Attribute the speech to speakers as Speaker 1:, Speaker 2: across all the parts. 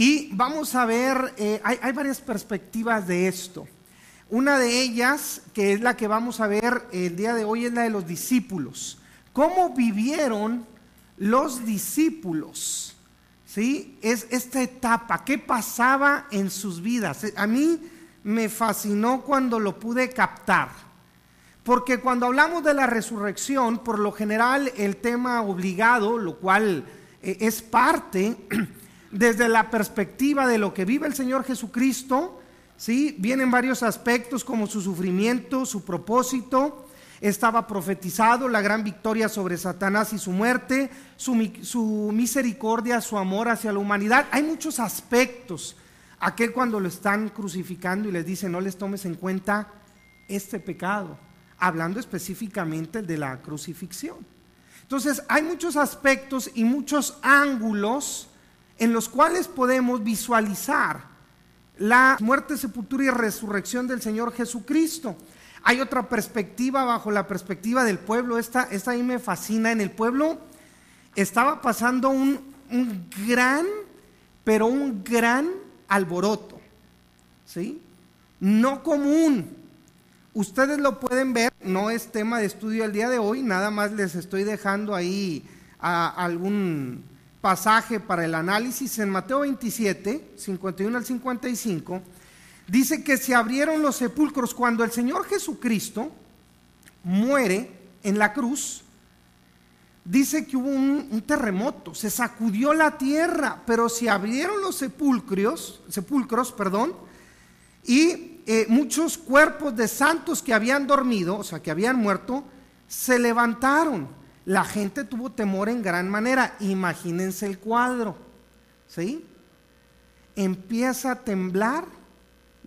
Speaker 1: Y vamos a ver, hay varias perspectivas de esto. Una de ellas, que es la que vamos a ver el día de hoy, es la de los discípulos. ¿Cómo vivieron los discípulos? ¿Sí? Es esta etapa, ¿qué pasaba en sus vidas? A mí me fascinó cuando lo pude captar, porque cuando hablamos de la resurrección, por lo general el tema obligado, lo cual es parte, desde la perspectiva de lo que vive el Señor Jesucristo, ¿sí? Vienen varios aspectos como su sufrimiento, su propósito. Estaba profetizado la gran victoria sobre Satanás y su muerte, su misericordia, su amor hacia la humanidad. Hay muchos aspectos. Aquel cuando lo están crucificando y les dice no les tomes en cuenta este pecado, hablando específicamente de la crucifixión. Entonces hay muchos aspectos y muchos ángulos en los cuales podemos visualizar la muerte, sepultura y resurrección del Señor Jesucristo. Hay otra perspectiva bajo la perspectiva del pueblo, esta a mí me fascina. En el pueblo estaba pasando un gran alboroto, ¿sí? No común. Ustedes lo pueden ver, no es tema de estudio el día de hoy, nada más les estoy dejando ahí algún pasaje para el análisis. En Mateo 27, 51 al 55, dice que se abrieron los sepulcros. Cuando el Señor Jesucristo muere en la cruz, dice que hubo un terremoto, se sacudió la tierra, pero se abrieron los sepulcros, y muchos cuerpos de santos que habían dormido, o sea, que habían muerto, se levantaron. La gente tuvo temor en gran manera. Imagínense el cuadro, ¿sí? Empieza a temblar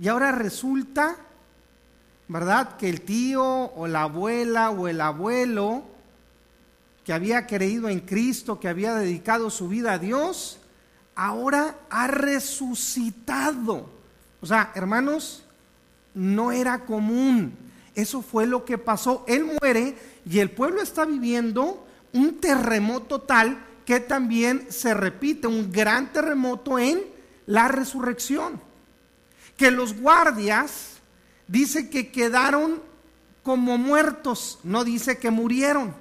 Speaker 1: y ahora resulta, ¿verdad?, que el tío o la abuela o el abuelo que había creído en Cristo, que había dedicado su vida a Dios, ahora ha resucitado. O sea, hermanos, no era común. Eso fue lo que pasó. Él muere y el pueblo está viviendo un terremoto tal que también se repite, un gran terremoto en la resurrección. Que los guardias dice que quedaron como muertos, no dice que murieron.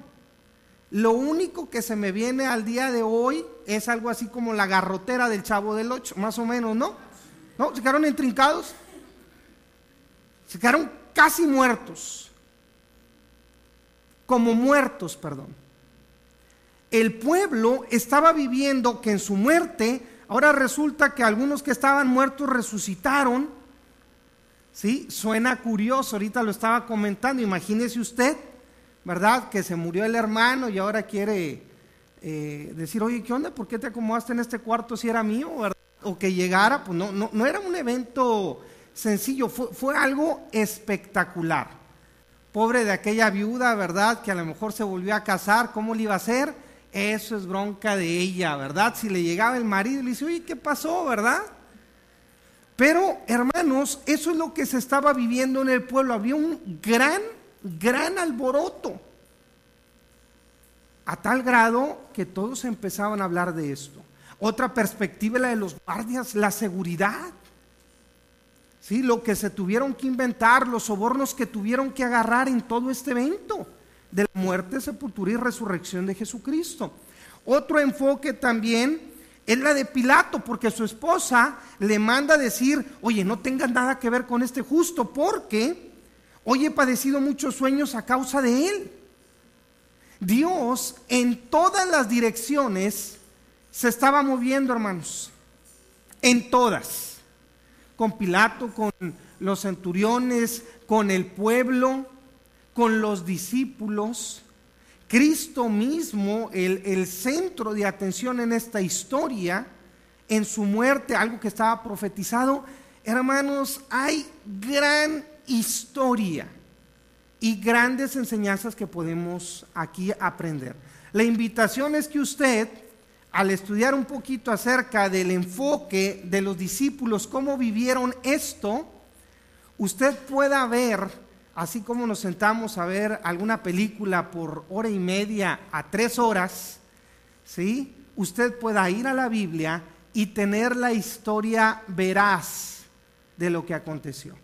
Speaker 1: Lo único que se me viene al día de hoy es algo así como la garrotera del Chavo del Ocho, más o menos, ¿no? ¿No? Se quedaron intrincados, se quedaron casi muertos, como muertos, perdón. El pueblo estaba viviendo que en su muerte, ahora resulta que algunos que estaban muertos resucitaron, ¿sí? Suena curioso, ahorita lo estaba comentando, imagínese usted, ¿verdad?, que se murió el hermano y ahora quiere decir, oye, ¿qué onda? ¿Por qué te acomodaste en este cuarto si era mío? ¿Verdad? O que llegara, pues no era un evento sencillo, fue algo espectacular. Pobre de aquella viuda, ¿verdad?, que a lo mejor se volvió a casar, ¿cómo le iba a hacer? Eso es bronca de ella, ¿verdad? Si le llegaba el marido y le dice, oye, ¿qué pasó, verdad? Pero, hermanos, eso es lo que se estaba viviendo en el pueblo. Había un gran alboroto, a tal grado que todos empezaban a hablar de esto. Otra perspectiva es la de los guardias, la seguridad, ¿sí? Lo que se tuvieron que inventar, los sobornos que tuvieron que agarrar en todo este evento de la muerte, sepultura y resurrección de Jesucristo. Otro enfoque también es la de Pilato, porque su esposa le manda a decir, oye, no tengas nada que ver con este justo, porque hoy he padecido muchos sueños a causa de él. Dios en todas las direcciones se estaba moviendo, hermanos, en todas, con Pilato, con los centuriones, con el pueblo, con los discípulos. Cristo mismo, el centro de atención en esta historia, en su muerte, algo que estaba profetizado. Hermanos, hay gran historia y grandes enseñanzas que podemos aquí aprender. La invitación es que usted, al estudiar un poquito acerca del enfoque de los discípulos, cómo vivieron esto, usted pueda ver, así como nos sentamos a ver alguna película por hora y media a 3 horas, ¿sí? Usted pueda ir a la Biblia y tener la historia veraz de lo que aconteció.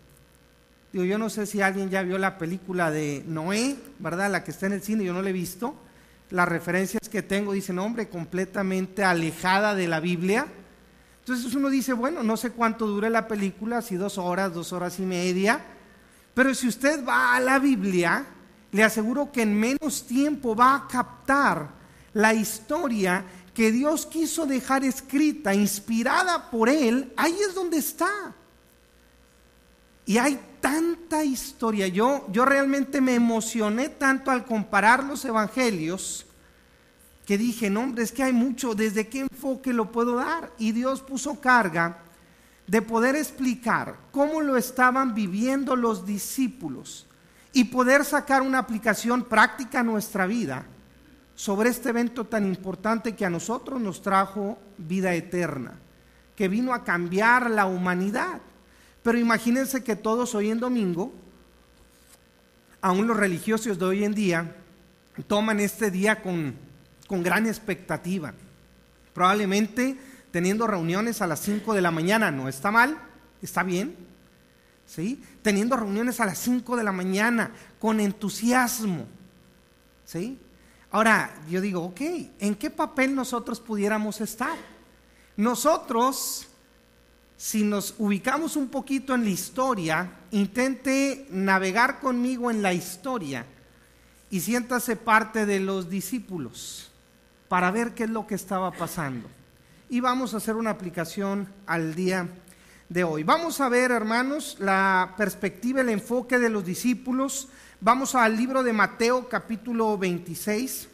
Speaker 1: Digo, yo no sé si alguien ya vio la película de Noé, ¿verdad? La que está en el cine, yo no la he visto. Las referencias que tengo dicen, hombre, completamente alejada de la Biblia. Entonces uno dice, bueno, no sé cuánto dure la película, si 2 horas, 2 horas y media, pero si usted va a la Biblia, le aseguro que en menos tiempo va a captar la historia que Dios quiso dejar escrita, inspirada por Él. Ahí es donde está. Y hay tanta historia. Yo realmente me emocioné tanto al comparar los evangelios que dije, no hombre, es que hay mucho, ¿desde qué enfoque lo puedo dar? Y Dios puso carga de poder explicar cómo lo estaban viviendo los discípulos y poder sacar una aplicación práctica a nuestra vida sobre este evento tan importante que a nosotros nos trajo vida eterna, que vino a cambiar la humanidad. Pero imagínense que todos hoy en domingo, aún los religiosos de hoy en día, toman este día con gran expectativa. Probablemente teniendo reuniones a las 5 de la mañana, no está mal, está bien, ¿sí? Teniendo reuniones a las 5 de la mañana con entusiasmo, ¿sí? Ahora, yo digo, ok, ¿en qué papel nosotros pudiéramos estar? Nosotros, si nos ubicamos un poquito en la historia, intente navegar conmigo en la historia y siéntase parte de los discípulos para ver qué es lo que estaba pasando. Y vamos a hacer una aplicación al día de hoy. Vamos a ver, hermanos, la perspectiva, el enfoque de los discípulos. Vamos al libro de Mateo, capítulo 26.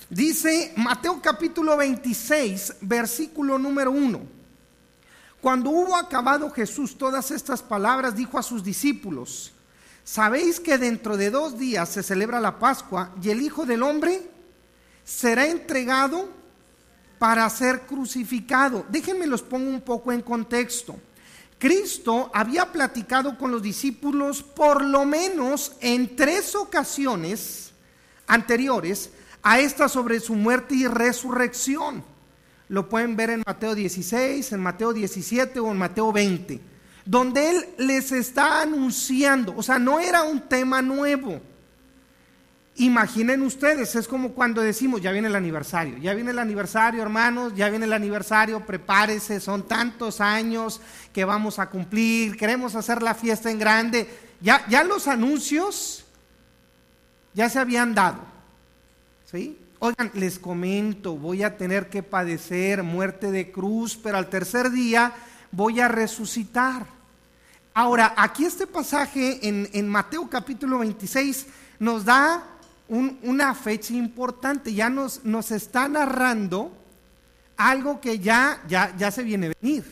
Speaker 1: Dice Mateo capítulo 26, versículo número 1. Cuando hubo acabado Jesús todas estas palabras, dijo a sus discípulos: ¿sabéis que dentro de 2 días se celebra la Pascua y el Hijo del Hombre será entregado para ser crucificado? Déjenme los pongo un poco en contexto. Cristo había platicado con los discípulos por lo menos en 3 ocasiones anteriores a esta sobre su muerte y resurrección. Lo pueden ver en Mateo 16, en Mateo 17 o en Mateo 20, donde Él les está anunciando, o sea, no era un tema nuevo. Imaginen ustedes, es como cuando decimos, ya viene el aniversario, hermanos, ya viene el aniversario, prepárese, son tantos años que vamos a cumplir, queremos hacer la fiesta en grande. Ya los anuncios ya se habían dado, ¿sí? Oigan, les comento, voy a tener que padecer muerte de cruz, pero al 3er día voy a resucitar. Ahora, aquí este pasaje en Mateo capítulo 26 nos da una fecha importante, ya nos está narrando algo que ya se viene a venir.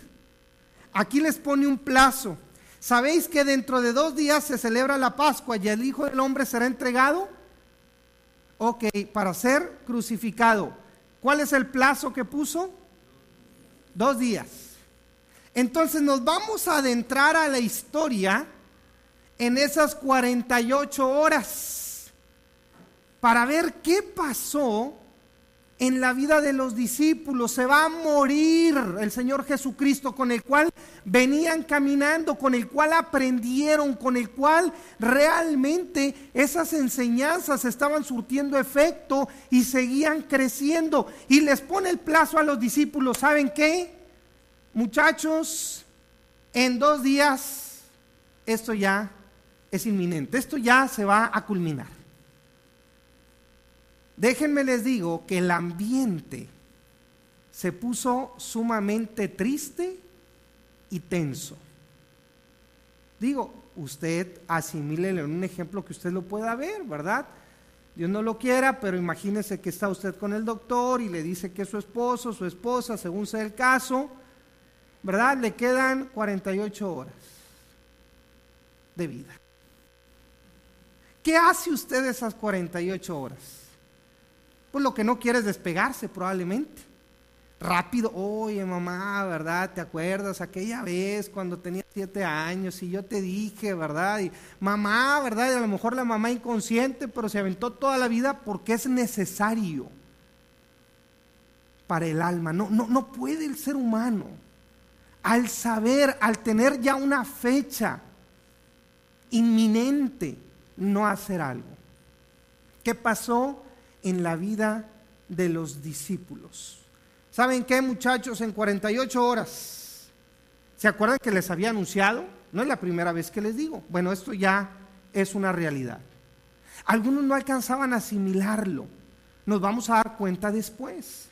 Speaker 1: Aquí les pone un plazo. ¿Sabéis que dentro de 2 días se celebra la Pascua y el Hijo del Hombre será entregado? Ok, para ser crucificado. ¿Cuál es el plazo que puso? 2 días. Entonces nos vamos a adentrar a la historia en esas 48 horas para ver qué pasó en la vida de los discípulos. Se va a morir el Señor Jesucristo, con el cual venían caminando, con el cual aprendieron, con el cual realmente esas enseñanzas estaban surtiendo efecto y seguían creciendo. Y les pone el plazo a los discípulos. ¿Saben qué? Muchachos, en 2 días esto ya es inminente, esto ya se va a culminar. Déjenme les digo que el ambiente se puso sumamente triste y tenso. Digo, usted asimílele en un ejemplo que usted lo pueda ver, ¿verdad? Dios no lo quiera, pero imagínese que está usted con el doctor y le dice que su esposo, su esposa, según sea el caso, ¿verdad? Le quedan 48 horas de vida. ¿Qué hace usted esas 48 horas? Pues lo que no quiere es despegarse probablemente. Rápido, oye mamá, ¿verdad? ¿Te acuerdas aquella vez cuando tenía 7 años y yo te dije, ¿verdad? Y mamá, ¿verdad? Y a lo mejor la mamá inconsciente, pero se aventó toda la vida porque es necesario. para el alma. No puede el ser humano, al saber, al tener ya una fecha inminente, no hacer algo. ¿Qué pasó en la vida de los discípulos? ¿Saben qué, muchachos? En 48 horas, ¿se acuerdan que les había anunciado? No es la primera vez que les digo. Bueno, esto ya es una realidad. Algunos no alcanzaban a asimilarlo. Nos vamos a dar cuenta después.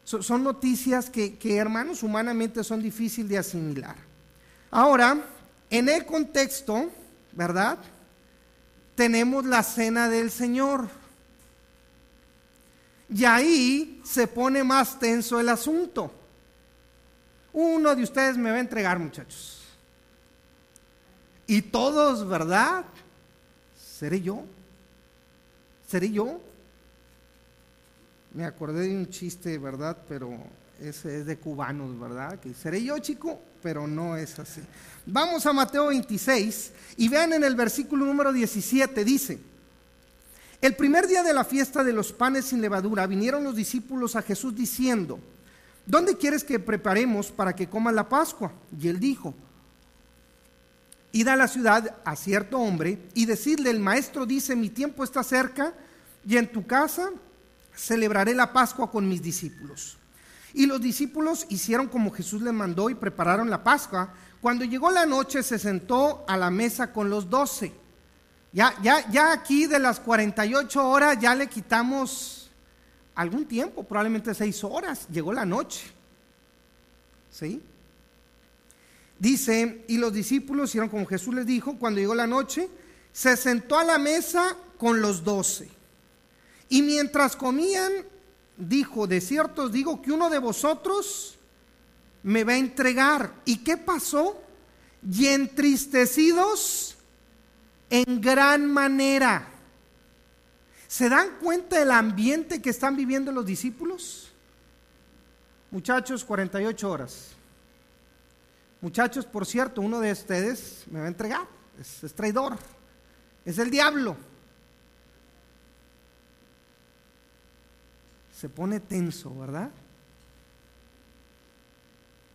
Speaker 1: Son noticias que, hermanos, humanamente son difíciles de asimilar. Ahora, en el contexto, ¿verdad? Tenemos la cena del Señor. Y ahí se pone más tenso el asunto. Uno de ustedes me va a entregar, muchachos. Y todos, ¿verdad? ¿Seré yo? ¿Seré yo? Me acordé de un chiste, ¿verdad? Pero ese es de cubanos, ¿verdad? Que seré yo, chico, pero no es así. Vamos a Mateo 26 y vean en el versículo número 17, dice: el primer día de la fiesta de los panes sin levadura vinieron los discípulos a Jesús diciendo: ¿dónde quieres que preparemos para que coman la Pascua? Y él dijo: id a la ciudad a cierto hombre y decidle: el maestro dice, mi tiempo está cerca y en tu casa celebraré la Pascua con mis discípulos. Y los discípulos hicieron como Jesús les mandó y prepararon la Pascua. Cuando llegó la noche se sentó a la mesa con los 12. Ya aquí de las 48 horas ya le quitamos algún tiempo, probablemente 6 horas. Llegó la noche. ¿Sí? Dice, y los discípulos hicieron como Jesús les dijo. Cuando llegó la noche, se sentó a la mesa con los 12. Y mientras comían, dijo: de cierto os digo que uno de vosotros me va a entregar. ¿Y qué pasó? Y entristecidos en gran manera. ¿Se dan cuenta del ambiente que están viviendo los discípulos? Muchachos, 48 horas. Muchachos, por cierto, uno de ustedes me va a entregar. Es traidor. Es el diablo. Se pone tenso, ¿verdad?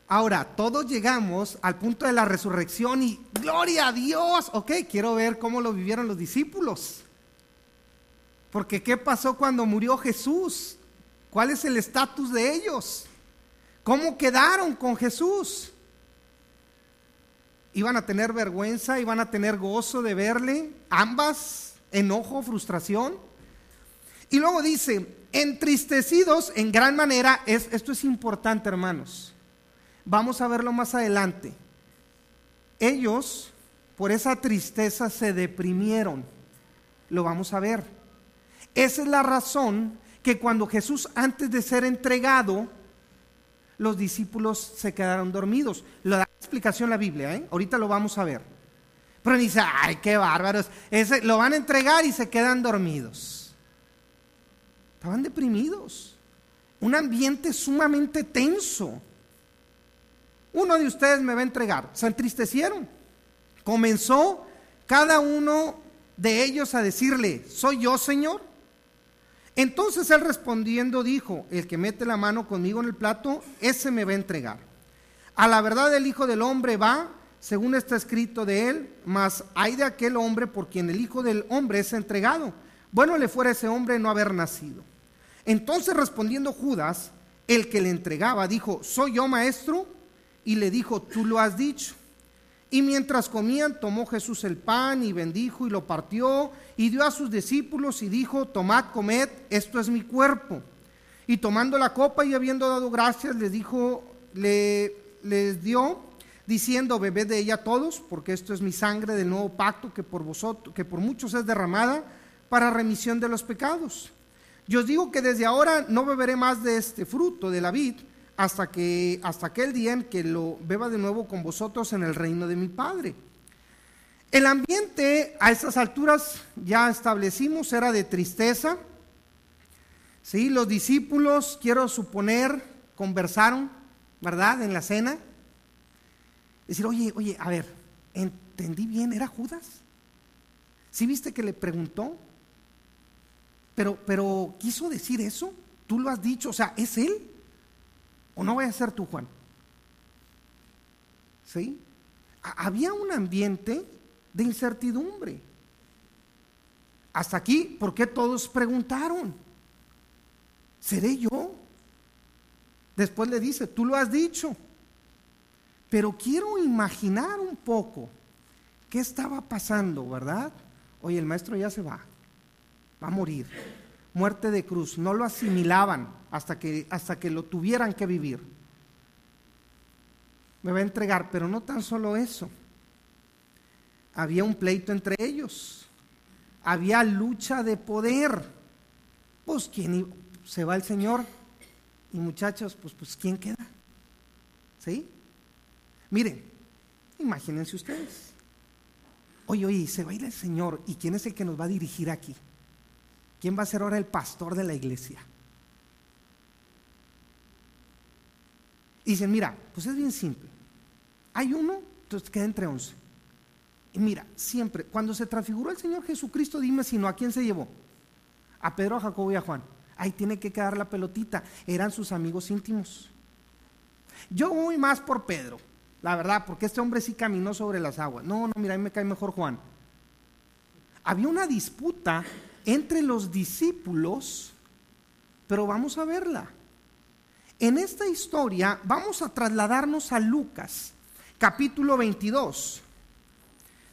Speaker 1: Ahora, todos llegamos al punto de la resurrección y ¡gloria a Dios! Ok, quiero ver cómo lo vivieron los discípulos. Porque ¿qué pasó cuando murió Jesús? ¿Cuál es el estatus de ellos? ¿Cómo quedaron con Jesús? ¿Iban a tener vergüenza? ¿Iban a tener gozo de verle? Ambas, enojo, frustración. Y luego dice: entristecidos en gran manera. Esto es importante, hermanos. Vamos a verlo más adelante. Ellos, por esa tristeza, se deprimieron. Lo vamos a ver. Esa es la razón que cuando Jesús, antes de ser entregado, los discípulos se quedaron dormidos. Lo da explicación la Biblia, ¿eh? Ahorita lo vamos a ver. Pero dice: ay, qué bárbaros. Lo van a entregar y se quedan dormidos. Estaban deprimidos. Un ambiente sumamente tenso. Uno de ustedes me va a entregar. Se entristecieron. Comenzó cada uno de ellos a decirle: ¿soy yo, Señor? Entonces él respondiendo dijo: el que mete la mano conmigo en el plato, ese me va a entregar. A la verdad el Hijo del Hombre va, según está escrito de él, mas hay de aquel hombre por quien el Hijo del Hombre es entregado. Bueno le fuera ese hombre no haber nacido. Entonces respondiendo Judas, el que le entregaba, dijo: ¿soy yo, maestro? Y le dijo: tú lo has dicho. Y mientras comían, tomó Jesús el pan y bendijo y lo partió y dio a sus discípulos y dijo: tomad, comed, esto es mi cuerpo. Y tomando la copa y habiendo dado gracias, les dio, diciendo: bebed de ella todos, porque esto es mi sangre del nuevo pacto que por muchos es derramada para remisión de los pecados. Yo os digo que desde ahora no beberé más de este fruto de la vid hasta aquel día en que lo beba de nuevo con vosotros en el reino de mi Padre. El ambiente a estas alturas, ya establecimos, era de tristeza. ¿Sí? Los discípulos, quiero suponer, conversaron, ¿verdad?, en la cena. Decir: oye, a ver, ¿entendí bien? ¿Era Judas? ¿Sí viste que le preguntó? Pero ¿quiso decir eso? tú lo has dicho, o sea, ¿es él? ¿O no voy a ser tú, Juan? ¿Sí? Había un ambiente de incertidumbre. Hasta aquí, ¿por qué todos preguntaron? ¿Seré yo? Después le dice, tú lo has dicho. Pero quiero imaginar un poco qué estaba pasando, ¿verdad? Oye, el maestro ya se va a morir, muerte de cruz. No lo asimilaban hasta que lo tuvieran que vivir. Me va a entregar, pero no tan solo eso. Había un pleito entre ellos, había lucha de poder. Pues quién se va el Señor y muchachos, pues quién queda, ¿sí? Miren, imagínense ustedes. Oye, se va a ir el Señor, ¿y quién es el que nos va a dirigir aquí? ¿Quién va a ser ahora el pastor de la iglesia? Y dicen, mira, pues es bien simple. Hay uno, entonces queda entre 11. Y mira, siempre, cuando se transfiguró el Señor Jesucristo, dime si no, ¿a quién se llevó? A Pedro, a Jacobo y a Juan. Ahí tiene que quedar la pelotita. Eran sus amigos íntimos. Yo voy más por Pedro, la verdad, porque este hombre sí caminó sobre las aguas. No, mira, a mí me cae mejor Juan. Había una disputa entre los discípulos, pero vamos a verla. En esta historia vamos a trasladarnos a Lucas, capítulo 22.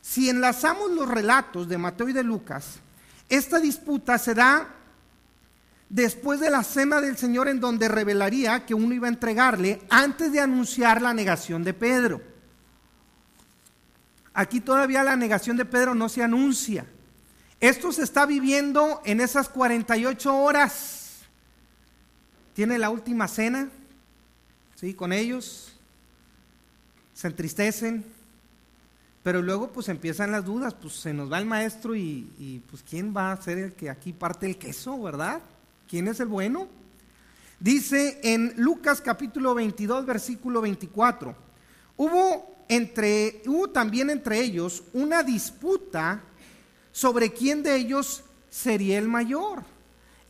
Speaker 1: Si enlazamos los relatos de Mateo y de Lucas, esta disputa se da después de la cena del Señor, en donde revelaría que uno iba a entregarle antes de anunciar la negación de Pedro. Aquí todavía la negación de Pedro no se anuncia. Esto se está viviendo en esas 48 horas. Tiene la última cena, ¿sí? Con ellos, se entristecen, pero luego pues empiezan las dudas, pues se nos va el maestro y pues ¿quién va a ser el que aquí parte el queso, verdad? ¿Quién es el bueno? Dice en Lucas capítulo 22, versículo 24, hubo también entre ellos una disputa sobre quién de ellos sería el mayor.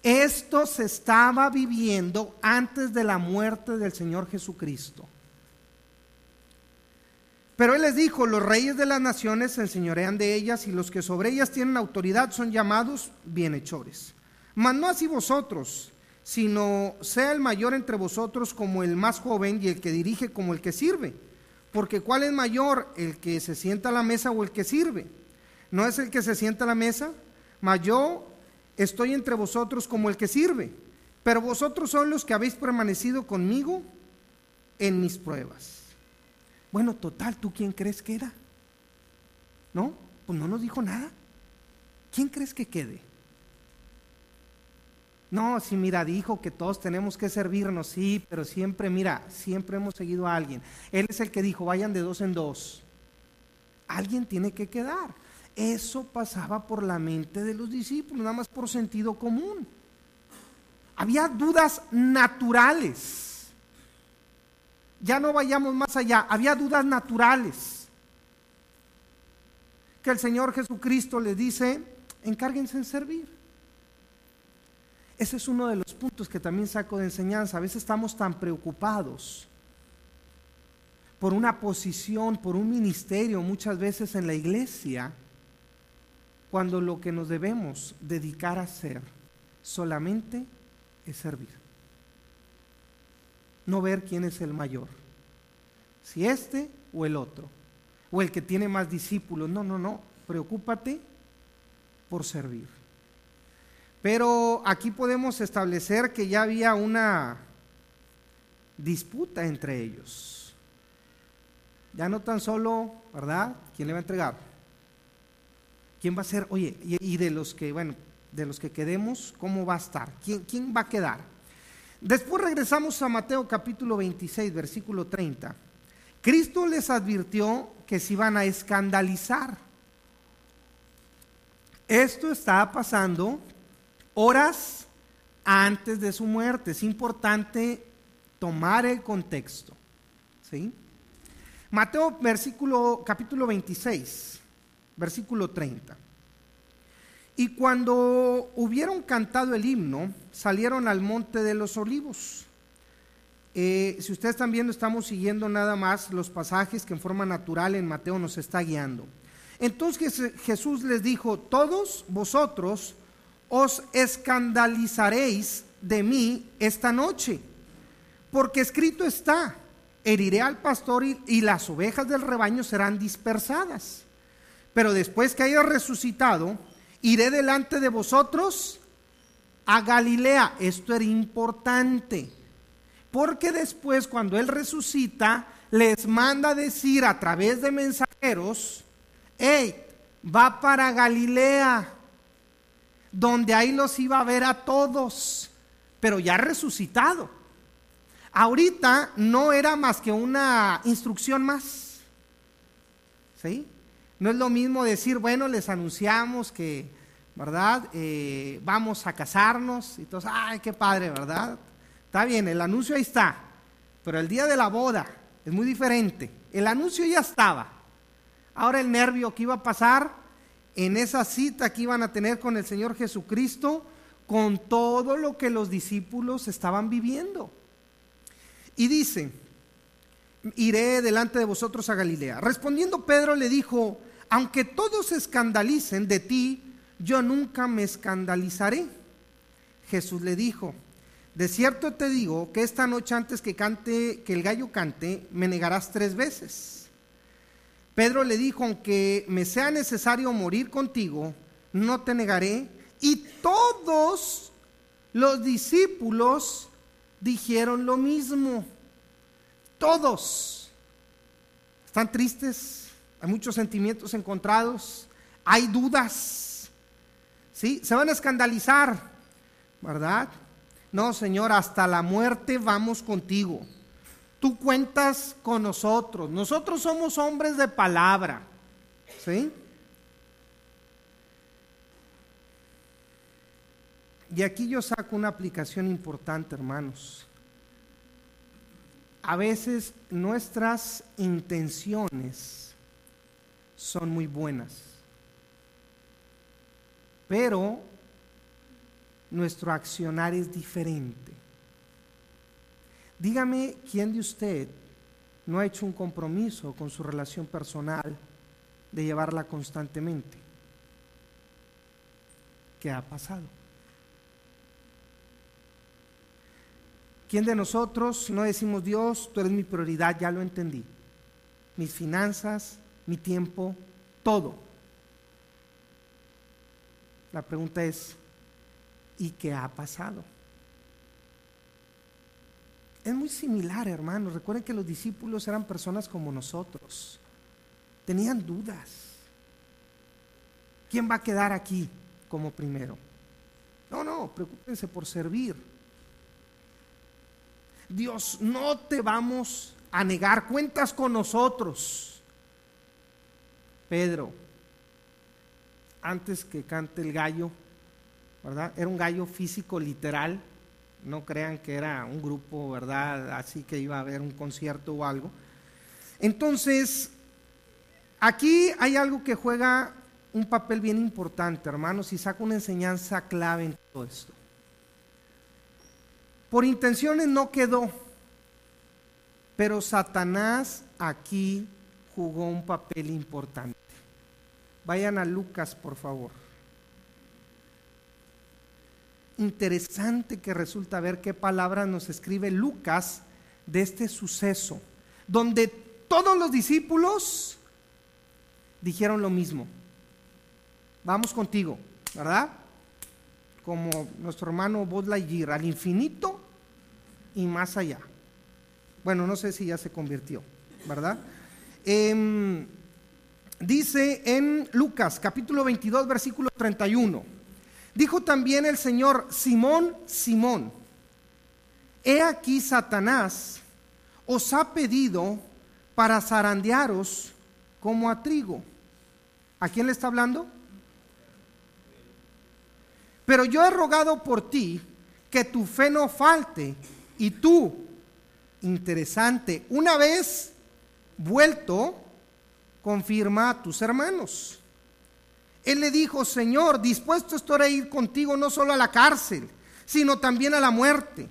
Speaker 1: Esto se estaba viviendo antes de la muerte del Señor Jesucristo. Pero él les dijo, los reyes de las naciones se enseñorean de ellas y los que sobre ellas tienen autoridad son llamados bienhechores. Mas no así vosotros, sino sea el mayor entre vosotros como el más joven y el que dirige como el que sirve. Porque ¿cuál es mayor, el que se sienta a la mesa o el que sirve? ¿No es el que se sienta a la mesa? Mas yo estoy entre vosotros como el que sirve. Pero vosotros sois los que habéis permanecido conmigo en mis pruebas. Bueno, total, ¿tú quién crees que era? ¿No? Pues no nos dijo nada. ¿Quién crees que quede? No, sí, mira, dijo que todos tenemos que servirnos, sí, pero siempre, mira, siempre hemos seguido a alguien. Él es el que dijo, vayan de 2 en 2. Alguien tiene que quedar. Eso pasaba por la mente de los discípulos, nada más por sentido común. Había dudas naturales. Ya no vayamos más allá, había dudas naturales. Que el Señor Jesucristo les dice, encárguense en servir. Ese es uno de los puntos que también saco de enseñanza. A veces estamos tan preocupados por una posición, por un ministerio, muchas veces en la iglesia, cuando lo que nos debemos dedicar a hacer solamente es servir. No ver quién es el mayor, si este o el otro, o el que tiene más discípulos. No, preocúpate por servir. Pero aquí podemos establecer que ya había una disputa entre ellos. Ya no tan solo, ¿verdad? ¿Quién le va a entregar? ¿Quién va a ser? Oye, y de los que quedemos, ¿cómo va a estar? ¿Quién va a quedar? Después regresamos a Mateo capítulo 26, versículo 30. Cristo les advirtió que se iban a escandalizar. Esto estaba pasando horas antes de su muerte. Es importante tomar el contexto, ¿sí? Mateo capítulo 26, versículo 30. Y cuando hubieron cantado el himno, salieron al monte de los olivos. Si ustedes están viendo, estamos siguiendo nada más los pasajes que en forma natural en Mateo nos está guiando. Entonces Jesús les dijo: todos vosotros os escandalizaréis de mí esta noche, porque escrito está: heriré al pastor y las ovejas del rebaño serán dispersadas. Pero después que haya resucitado, iré delante de vosotros a Galilea. Esto era importante, porque después, cuando Él resucita, les manda decir a través de mensajeros: hey, va para Galilea, donde ahí los iba a ver a todos, pero ya resucitado. Ahorita no era más que una instrucción más, ¿sí? No es lo mismo decir, bueno, les anunciamos que, ¿verdad? Vamos a casarnos y todos, ay, qué padre, ¿verdad? Está bien, el anuncio ahí está, pero el día de la boda es muy diferente. El anuncio ya estaba. Ahora el nervio que iba a pasar en esa cita que iban a tener con el Señor Jesucristo, con todo lo que los discípulos estaban viviendo. Y dice: iré delante de vosotros a Galilea. Respondiendo Pedro le dijo: aunque todos se escandalicen de ti, yo nunca me escandalizaré. Jesús le dijo: de cierto te digo que esta noche, antes que el gallo cante, me negarás 3 veces. Pedro le dijo: aunque me sea necesario morir contigo, no te negaré. Y todos los discípulos dijeron lo mismo. Todos están tristes, hay muchos sentimientos encontrados, hay dudas, ¿sí? Se van a escandalizar, ¿verdad? No, Señor, hasta la muerte vamos contigo. Tú cuentas con nosotros. Nosotros somos hombres de palabra, ¿sí? Y aquí yo saco una aplicación importante, hermanos. A veces nuestras intenciones son muy buenas, pero nuestro accionar es diferente. Dígame, ¿quién de usted no ha hecho un compromiso con su relación personal de llevarla constantemente? ¿Qué ha pasado? ¿Quién de nosotros no decimos: Dios, tú eres mi prioridad, ya lo entendí? Mis finanzas, mi tiempo, todo. La pregunta es: ¿y qué ha pasado? Es muy similar, hermanos. Recuerden que los discípulos eran personas como nosotros. Tenían dudas. ¿Quién va a quedar aquí como primero? No, preocúpense por servir. Dios, no te vamos a negar, cuentas con nosotros. Pedro, antes que cante el gallo, ¿verdad? Era un gallo físico, literal. No crean que era un grupo, ¿verdad? Así que iba a haber un concierto o algo. Entonces, aquí hay algo que juega un papel bien importante, hermanos, y saca una enseñanza clave en todo esto. Por intenciones no quedó, pero Satanás aquí jugó un papel importante. Vayan a Lucas, por favor. Interesante que resulta ver qué palabras nos escribe Lucas de este suceso, donde todos los discípulos dijeron lo mismo. Vamos contigo, ¿verdad? Como nuestro hermano Buzz Lightyear, al infinito y más allá. Bueno, no sé si ya se convirtió, ¿verdad? Dice en Lucas capítulo 22 versículo 31: dijo también el Señor: Simón, Simón, he aquí Satanás os ha pedido para zarandearos como a trigo. ¿A quién le está hablando? Pero yo he rogado por ti que tu fe no falte, y tú, interesante, una vez vuelto, confirma a tus hermanos. Él le dijo: Señor, dispuesto estoy a ir contigo no solo a la cárcel, sino también a la muerte.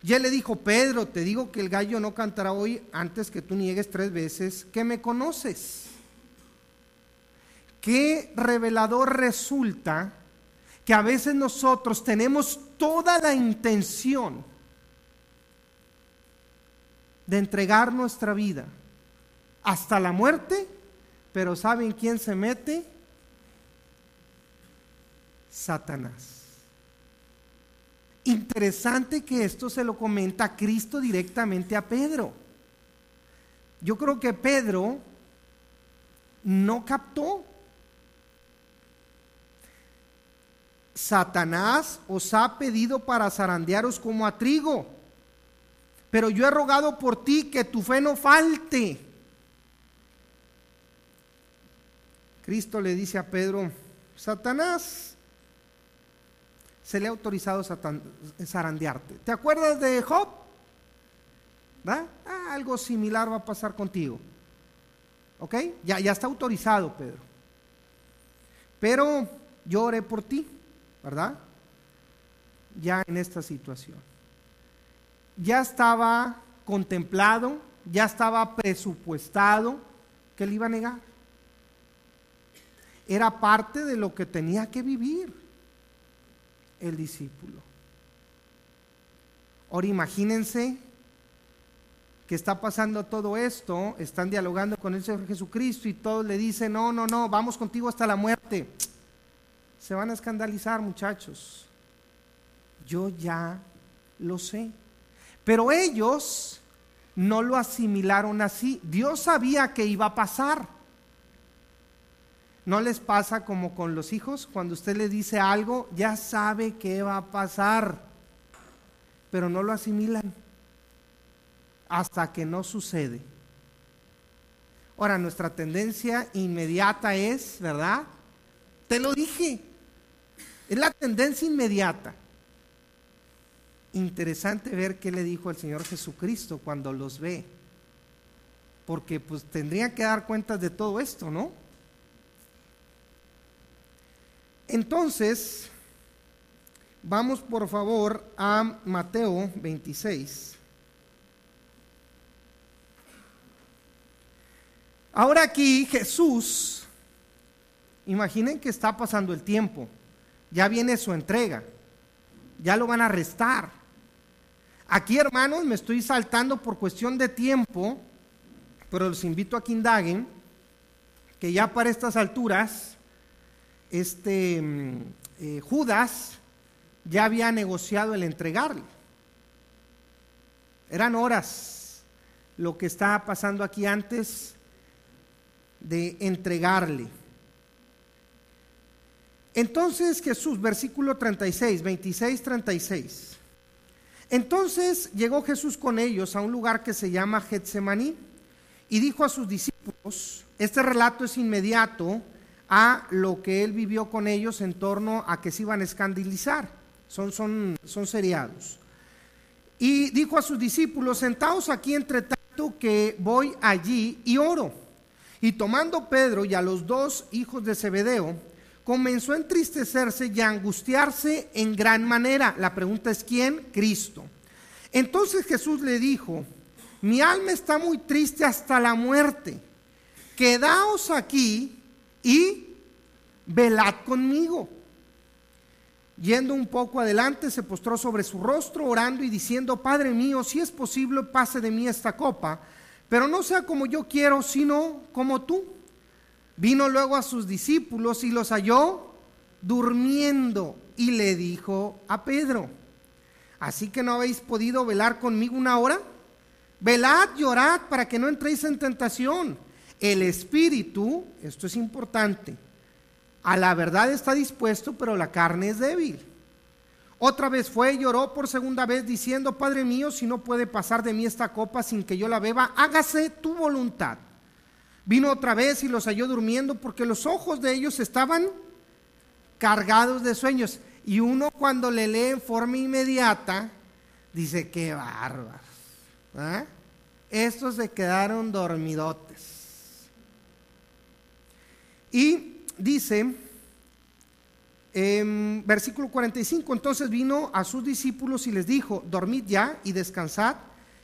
Speaker 1: Y él le dijo: Pedro, te digo que el gallo no cantará hoy antes que tú niegues 3 veces que me conoces. Qué revelador resulta que a veces nosotros tenemos toda la intención de entregar nuestra vida hasta la muerte, pero ¿saben quién se mete? Satanás. Interesante que esto se lo comenta Cristo directamente a Pedro. Yo creo que Pedro no captó. Satanás os ha pedido para zarandearos como a trigo, pero yo he rogado por ti que tu fe no falte. Cristo le dice a Pedro: Satanás se le ha autorizado zarandearte. ¿Te acuerdas de Job? ¿Va? Algo similar va a pasar contigo. ¿Ok? Ya está autorizado, Pedro. Pero yo oré por ti, ¿verdad? Ya en esta situación. Ya estaba contemplado, ya estaba presupuestado que le iba a negar. Era parte de lo que tenía que vivir el discípulo. Ahora imagínense que está pasando todo esto, están dialogando con el Señor Jesucristo y todos le dicen: no, vamos contigo hasta la muerte. Se van a escandalizar, muchachos. Yo ya lo sé. Pero ellos no lo asimilaron así. Dios sabía que iba a pasar. ¿No les pasa como con los hijos? Cuando usted les dice algo, ya sabe que va a pasar, pero no lo asimilan hasta que no sucede. Ahora, nuestra tendencia inmediata es, ¿verdad? Te lo dije, es la tendencia inmediata. Interesante ver qué le dijo el Señor Jesucristo cuando los ve, porque pues tendrían que dar cuentas de todo esto, ¿no? Entonces, vamos por favor a Mateo 26. Ahora aquí Jesús, imaginen que está pasando el tiempo, ya viene su entrega, ya lo van a arrestar. Aquí, hermanos, me estoy saltando por cuestión de tiempo, pero los invito a que indaguen, que ya para estas alturas Judas ya había negociado el entregarle. Eran horas lo que estaba pasando aquí antes de entregarle. Entonces Jesús, versículo 36, 26, 36. Entonces llegó Jesús con ellos a un lugar que se llama Getsemaní y dijo a sus discípulos, este relato es inmediato a lo que él vivió con ellos en torno a que se iban a escandalizar, son seriados. Y dijo a sus discípulos, sentaos aquí entre tanto que voy allí y oro. Y tomando Pedro y a los 2 hijos de Zebedeo, comenzó a entristecerse y a angustiarse en gran manera. La pregunta es ¿quién? Cristo. Entonces Jesús le dijo, mi alma está muy triste hasta la muerte, quedaos aquí y velad conmigo. Yendo un poco adelante, se postró sobre su rostro, orando y diciendo, Padre mío, si es posible, pase de mí esta copa, pero no sea como yo quiero, sino como tú. Vino luego a sus discípulos y los halló durmiendo, y le dijo a Pedro, ¿así que no habéis podido velar conmigo una hora? Velad y orad para que no entréis en tentación. El espíritu, esto es importante, a la verdad está dispuesto, pero la carne es débil. Otra vez fue y oró por segunda vez diciendo, Padre mío, si no puede pasar de mí esta copa sin que yo la beba, hágase tu voluntad. Vino otra vez y los halló durmiendo porque los ojos de ellos estaban cargados de sueños. Y uno cuando le lee en forma inmediata, dice, qué bárbaros, ¿eh? Estos se quedaron dormidotes. Y dice Versículo 45, entonces vino a sus discípulos y les dijo: dormid ya y descansad.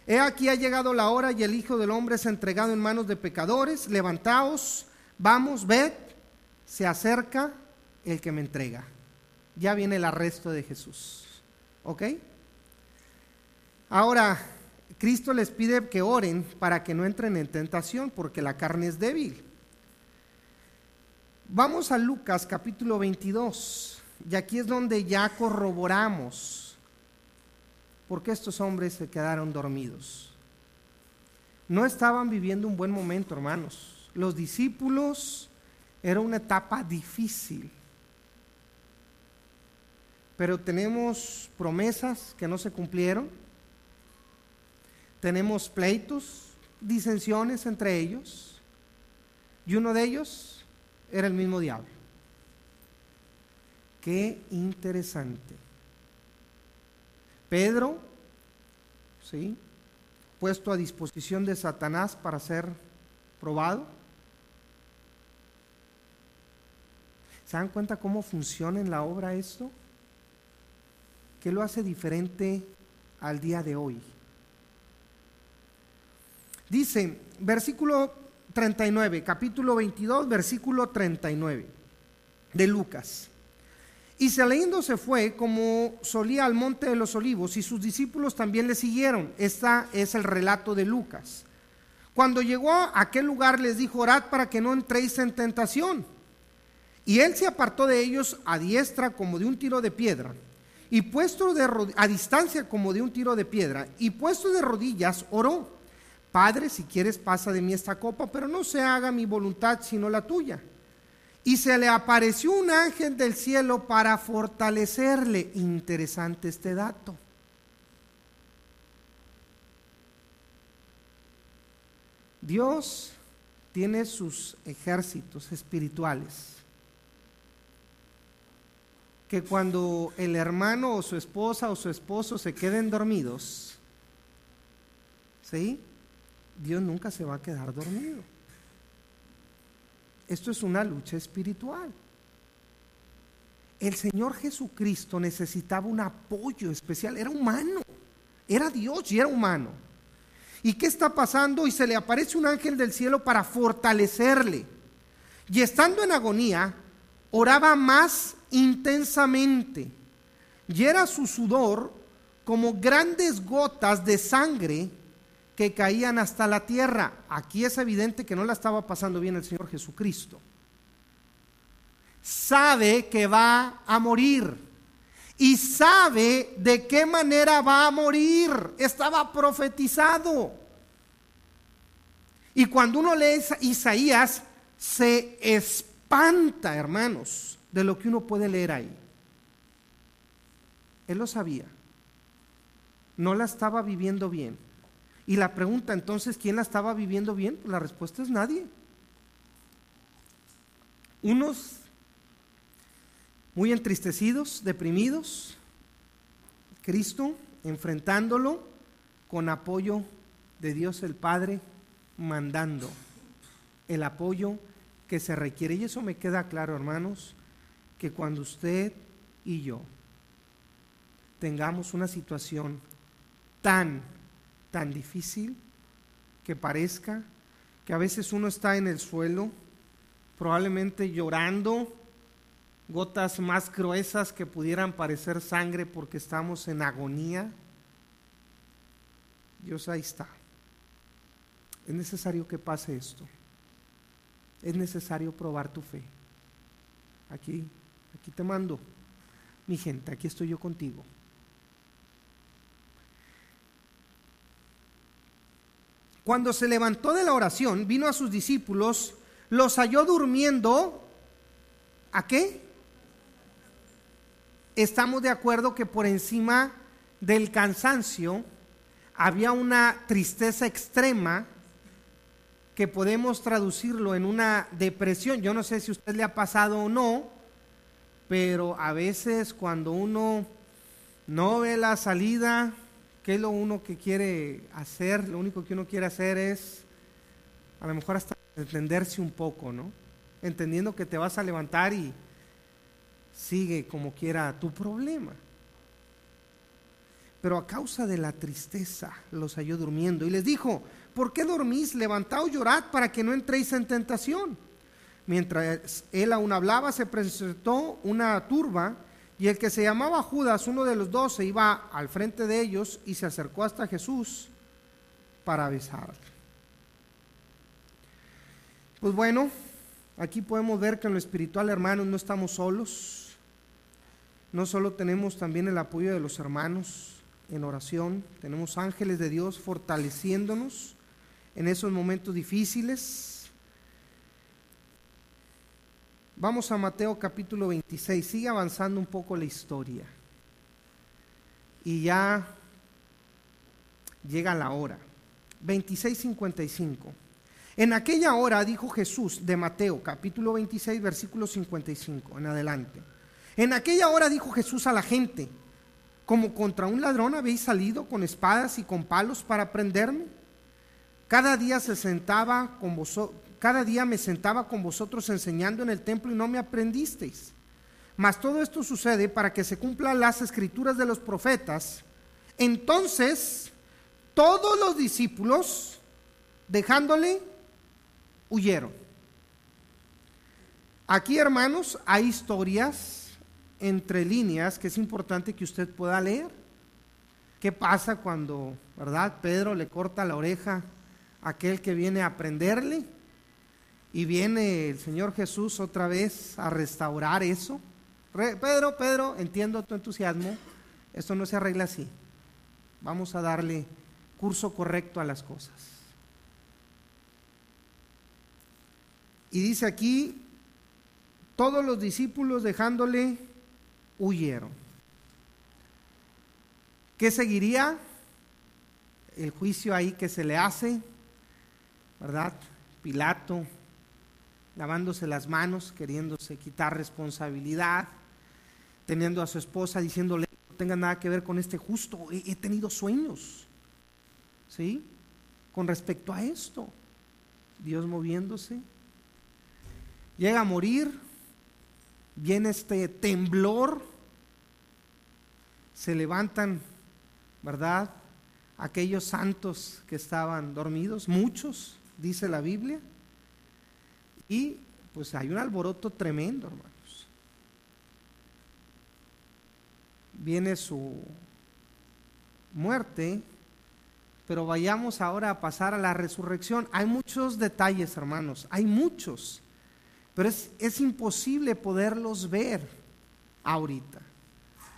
Speaker 1: He aquí ha llegado la hora y el Hijo del Hombre es entregado en manos de pecadores. Levantaos, vamos, ved, se acerca el que me entrega. Ya viene el arresto de Jesús. ¿Ok? Ahora, Cristo les pide que oren para que no entren en tentación, porque la carne es débil. Vamos a Lucas capítulo 22, y aquí es donde ya corroboramos por qué estos hombres se quedaron dormidos. No estaban viviendo un buen momento, hermanos. Los discípulos, era una etapa difícil, pero tenemos promesas que no se cumplieron, tenemos pleitos, disensiones entre ellos, y uno de ellos era el mismo diablo. Qué interesante. Pedro, ¿sí?, puesto a disposición de Satanás para ser probado. ¿Se dan cuenta cómo funciona en la obra esto? ¿Qué lo hace diferente al día de hoy? Dice, versículo 39, capítulo 22, versículo 39 de Lucas. Y saliendo se fue como solía al monte de los olivos, y sus discípulos también le siguieron. Este es el relato de Lucas. Cuando llegó a aquel lugar les dijo: orad para que no entréis en tentación. Y él se apartó de ellos a diestra como de un tiro de piedra, y puesto a distancia como de un tiro de piedra, y puesto de rodillas oró: Padre, si quieres pasa de mí esta copa, pero no se haga mi voluntad sino la tuya. Y se le apareció un ángel del cielo para fortalecerle. Interesante este dato. Dios tiene sus ejércitos espirituales, que cuando el hermano o su esposa o su esposo se queden dormidos, ¿sí?, Dios nunca se va a quedar dormido. Esto es una lucha espiritual. El Señor Jesucristo necesitaba un apoyo especial. Era humano, era Dios y era humano. ¿Y qué está pasando? Y se le aparece un ángel del cielo para fortalecerle. Y estando en agonía, oraba más intensamente, y era su sudor como grandes gotas de sangre que caían hasta la tierra. Aquí es evidente que no la estaba pasando bien el Señor Jesucristo. Sabe que va a morir y sabe de qué manera va a morir. Estaba profetizado. Y cuando uno lee Isaías, se espanta, hermanos, de lo que uno puede leer ahí. Él lo sabía. No la estaba viviendo bien. Y la pregunta entonces, ¿quién la estaba viviendo bien? Pues la respuesta es nadie. Unos muy entristecidos, deprimidos, Cristo enfrentándolo con apoyo de Dios el Padre, mandando el apoyo que se requiere. Y eso me queda claro, hermanos, que cuando usted y yo tengamos una situación tan difícil, que parezca que a veces uno está en el suelo, probablemente llorando, gotas más gruesas que pudieran parecer sangre porque estamos en agonía, Dios ahí está. Es necesario que pase esto. Es necesario probar tu fe. Aquí te mando, mi gente, aquí estoy yo contigo. Cuando se levantó de la oración, vino a sus discípulos, los halló durmiendo. ¿A qué? Estamos de acuerdo que por encima del cansancio había una tristeza extrema, que podemos traducirlo en una depresión. Yo no sé si a usted le ha pasado o no, pero a veces cuando uno no ve la salida, ¿qué es lo uno que quiere hacer? Lo único que uno quiere hacer es, a lo mejor hasta entenderse un poco, ¿no? Entendiendo que te vas a levantar y sigue como quiera tu problema. Pero a causa de la tristeza los halló durmiendo y les dijo: ¿por qué dormís? Levantaos, llorad para que no entréis en tentación. Mientras él aún hablaba, se presentó una turba, y el que se llamaba Judas, uno de los 12, iba al frente de ellos y se acercó hasta Jesús para besarle. Pues bueno, aquí podemos ver que en lo espiritual, hermanos, no estamos solos. No solo tenemos también el apoyo de los hermanos en oración, tenemos ángeles de Dios fortaleciéndonos en esos momentos difíciles. Vamos a Mateo capítulo 26, sigue avanzando un poco la historia y ya llega la hora. 26:55. En aquella hora dijo Jesús, de Mateo capítulo 26 versículo 55 en adelante. En aquella hora dijo Jesús a la gente: ¿como contra un ladrón habéis salido con espadas y con palos para prenderme? Cada día me sentaba con vosotros enseñando en el templo y no me aprendisteis. Mas todo esto sucede para que se cumplan las escrituras de los profetas. Entonces todos los discípulos, dejándole, huyeron. Aquí, hermanos, hay historias entre líneas que es importante que usted pueda leer. ¿Qué pasa cuando, verdad, Pedro le corta la oreja a aquel que viene a prenderle? Y viene el Señor Jesús otra vez a restaurar eso. Pedro, entiendo tu entusiasmo, esto no se arregla así. Vamos a darle curso correcto a las cosas. Y dice aquí: todos los discípulos, dejándole, huyeron. ¿Qué seguiría? El juicio ahí que se le hace, ¿verdad? Pilato lavándose las manos, queriéndose quitar responsabilidad, teniendo a su esposa diciéndole: no tenga nada que ver con este justo, he tenido sueños, ¿sí? Con respecto a esto, Dios moviéndose, llega a morir, viene este temblor, se levantan, ¿verdad?, aquellos santos que estaban dormidos, muchos, dice la Biblia, y pues hay un alboroto tremendo, hermanos. Viene su muerte, pero vayamos ahora a pasar a la resurrección. Hay muchos detalles, hermanos, hay muchos, pero es imposible poderlos ver ahorita.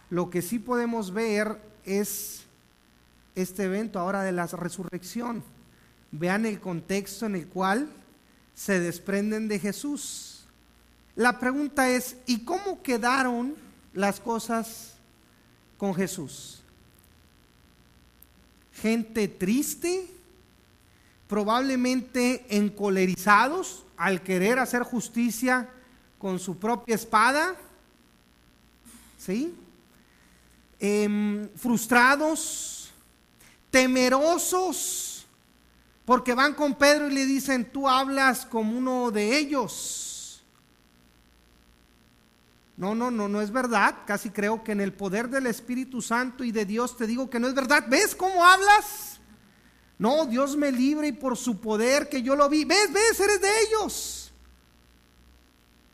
Speaker 1: Lo que sí podemos ver es este evento ahora de la resurrección. Vean el contexto en el cual se desprenden de Jesús. La pregunta es: ¿y cómo quedaron las cosas con Jesús? Gente triste, probablemente encolerizados al querer hacer justicia con su propia espada, ¿sí? Frustrados, temerosos, porque van con Pedro y le dicen: tú hablas como uno de ellos. No es verdad. Casi creo que en el poder del Espíritu Santo y de Dios te digo que no es verdad. ¿Ves cómo hablas? No, Dios me libre, y por su poder que yo lo vi. ¿Ves? Eres de ellos.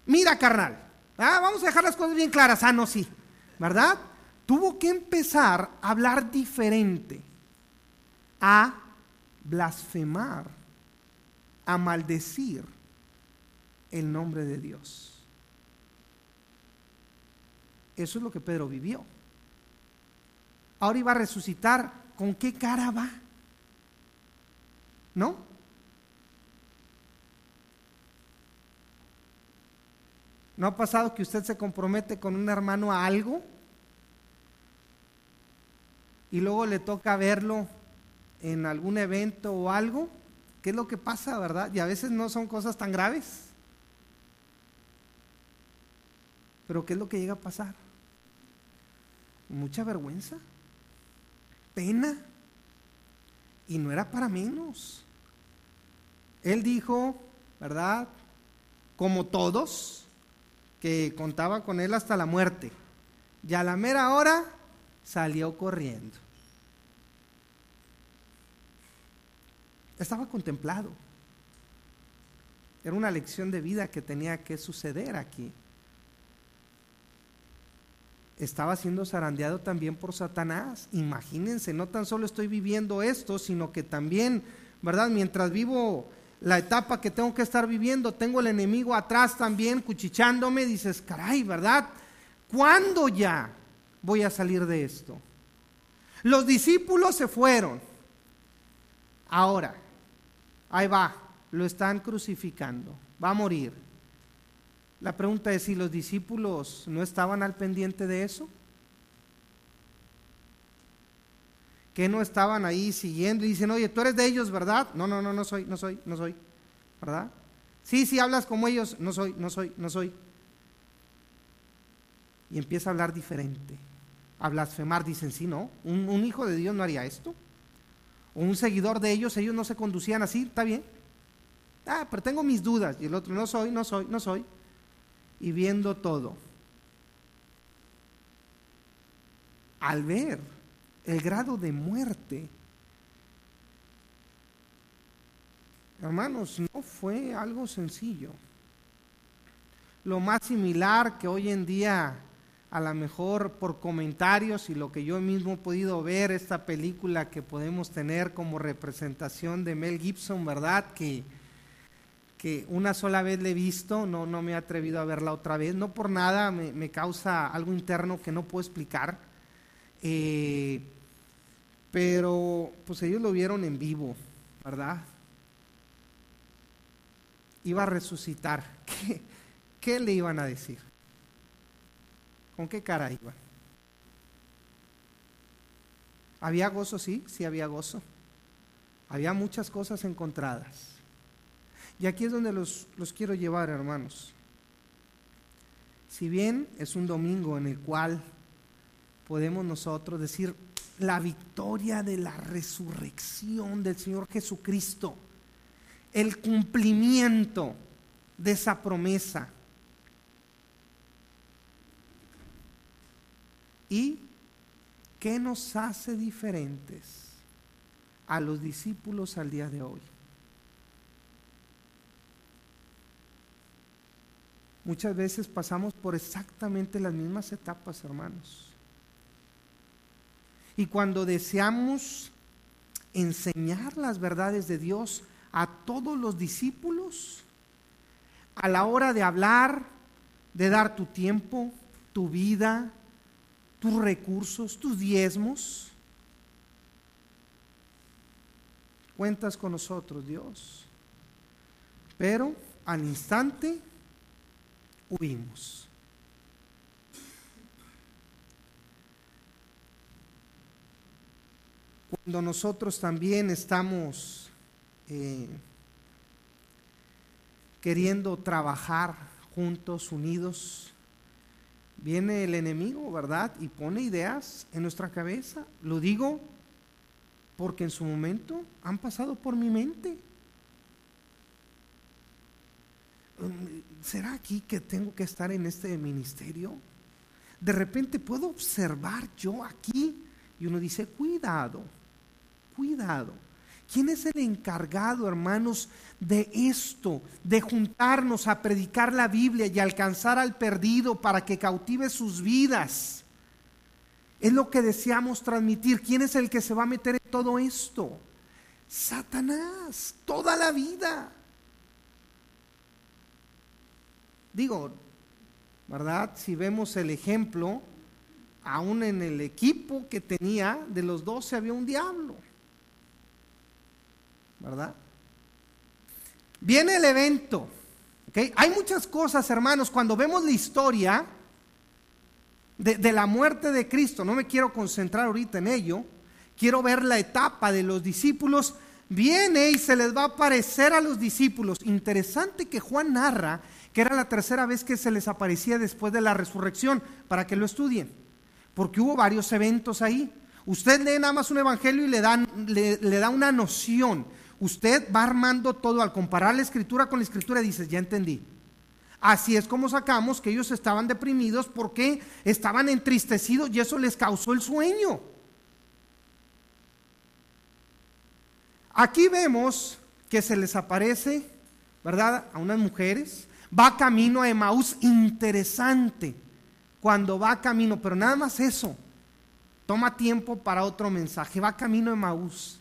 Speaker 1: Mira, carnal, vamos a dejar las cosas bien claras. No, sí, ¿verdad? Tuvo que empezar a hablar diferente, a blasfemar, a maldecir el nombre de Dios. Eso es lo que Pedro vivió. Ahora iba a resucitar. ¿Con qué cara va? ¿No? ¿No ha pasado que usted se compromete con un hermano a algo y luego le toca verlo en algún evento o algo? ¿Qué es lo que pasa, verdad? Y a veces no son cosas tan graves, pero ¿qué es lo que llega a pasar? Mucha vergüenza, pena, y no era para menos. Él dijo, ¿verdad?, como todos, que contaba con él hasta la muerte. Y a la mera hora salió corriendo. Estaba contemplado. Era una lección de vida que tenía que suceder aquí. Estaba siendo zarandeado también por Satanás. Imagínense, no tan solo estoy viviendo esto, sino que también, ¿verdad? Mientras vivo la etapa que tengo que estar viviendo, tengo el enemigo atrás también cuchichándome. Dices, caray, ¿verdad? ¿Cuándo ya voy a salir de esto? Los discípulos se fueron. Ahora, ahí va, lo están crucificando, va a morir. La pregunta es si los discípulos no estaban al pendiente de eso. ¿Que no estaban ahí siguiendo y dicen, oye, tú eres de ellos, ¿verdad? No soy, ¿verdad? Sí, hablas como ellos, no soy. Y empieza a hablar diferente, a blasfemar. Dicen, sí, no, un hijo de Dios no haría esto. O un seguidor de ellos no se conducían así, está bien. Pero tengo mis dudas. Y el otro, no soy. Y viendo todo, al ver el grado de muerte, hermanos, no fue algo sencillo. Lo más similar que hoy en día, a lo mejor por comentarios y lo que yo mismo he podido ver, esta película que podemos tener como representación de Mel Gibson, ¿verdad? Que una sola vez le he visto, no me he atrevido a verla otra vez, no por nada, me causa algo interno que no puedo explicar, pero pues ellos lo vieron en vivo, ¿verdad? Iba a resucitar. ¿Qué le iban a decir? ¿Con qué cara iban? ¿Había gozo? Sí había gozo. Había muchas cosas encontradas. Y aquí es donde los quiero llevar, hermanos. Si bien es un domingo en el cual podemos nosotros decir la victoria de la resurrección del Señor Jesucristo, el cumplimiento de esa promesa. ¿Y qué nos hace diferentes a los discípulos al día de hoy? Muchas veces pasamos por exactamente las mismas etapas, hermanos. Y cuando deseamos enseñar las verdades de Dios a todos los discípulos, a la hora de hablar, de dar tu tiempo, tu vida, tus recursos, tus diezmos, cuentas con nosotros, Dios. Pero al instante huimos. Cuando nosotros también estamos queriendo trabajar juntos, unidos, viene el enemigo, ¿verdad? Y pone ideas en nuestra cabeza. Lo digo porque en su momento han pasado por mi mente. ¿Será aquí que tengo que estar en este ministerio? De repente puedo observar yo aquí y uno dice, cuidado. ¿Quién es el encargado, hermanos, de esto? De juntarnos a predicar la Biblia y alcanzar al perdido para que cautive sus vidas. Es lo que deseamos transmitir. ¿Quién es el que se va a meter en todo esto? Satanás, toda la vida. Digo, ¿verdad? Si vemos el ejemplo, aún en el equipo que tenía, de los 12 había un diablo, ¿verdad? Viene el evento, ¿okay? Hay muchas cosas, hermanos, cuando vemos la historia de la muerte de Cristo, no me quiero concentrar ahorita en ello, quiero ver la etapa de los discípulos. Viene y se les va a aparecer a los discípulos. Interesante que Juan narra que era la tercera vez que se les aparecía después de la resurrección, para que lo estudien, porque hubo varios eventos ahí. Usted lee nada más un evangelio y le da una noción. Usted va armando todo, al comparar la escritura con la escritura, dices, ya entendí. Así es como sacamos que ellos estaban deprimidos porque estaban entristecidos y eso les causó el sueño. Aquí vemos que se les aparece, ¿verdad?, a unas mujeres. Va camino a Emaús, interesante, cuando va camino, pero nada más eso, toma tiempo para otro mensaje, va camino a Emaús,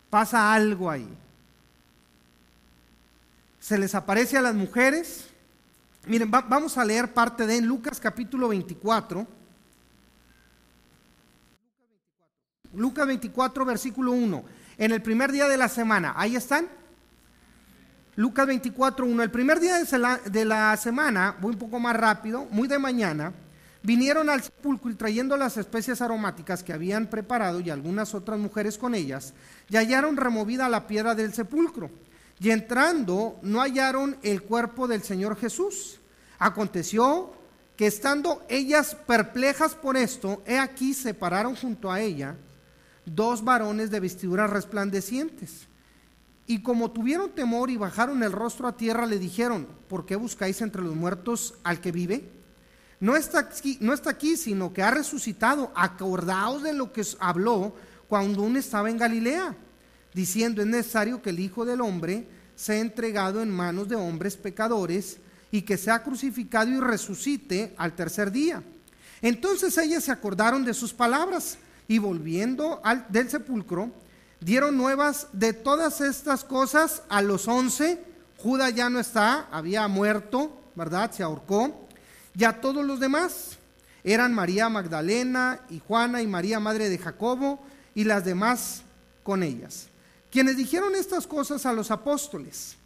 Speaker 1: pasa algo ahí. Se les aparece a las mujeres. Miren, vamos a leer parte de en Lucas capítulo 24. Lucas 24, versículo 1. En el primer día de la semana, ahí están. Lucas 24, 1. El primer día de la semana, voy un poco más rápido, muy de mañana, vinieron al sepulcro y trayendo las especias aromáticas que habían preparado y algunas otras mujeres con ellas, y hallaron removida la piedra del sepulcro. Y entrando, no hallaron el cuerpo del Señor Jesús. Aconteció que estando ellas perplejas por esto, he aquí se pararon junto a ella dos varones de vestiduras resplandecientes. Y como tuvieron temor y bajaron el rostro a tierra, le dijeron: ¿por qué buscáis entre los muertos al que vive? No está aquí, sino que ha resucitado. Acordaos de lo que habló cuando aún estaba en Galilea, diciendo: es necesario que el Hijo del Hombre sea entregado en manos de hombres pecadores y que sea crucificado y resucite al tercer día. Entonces ellas se acordaron de sus palabras y volviendo del sepulcro, dieron nuevas de todas estas cosas a los 11. Judas ya no está, había muerto, ¿verdad? Se ahorcó. Y a todos los demás, eran María Magdalena y Juana y María madre de Jacobo y las demás con ellas, quienes dijeron estas cosas a los apóstoles.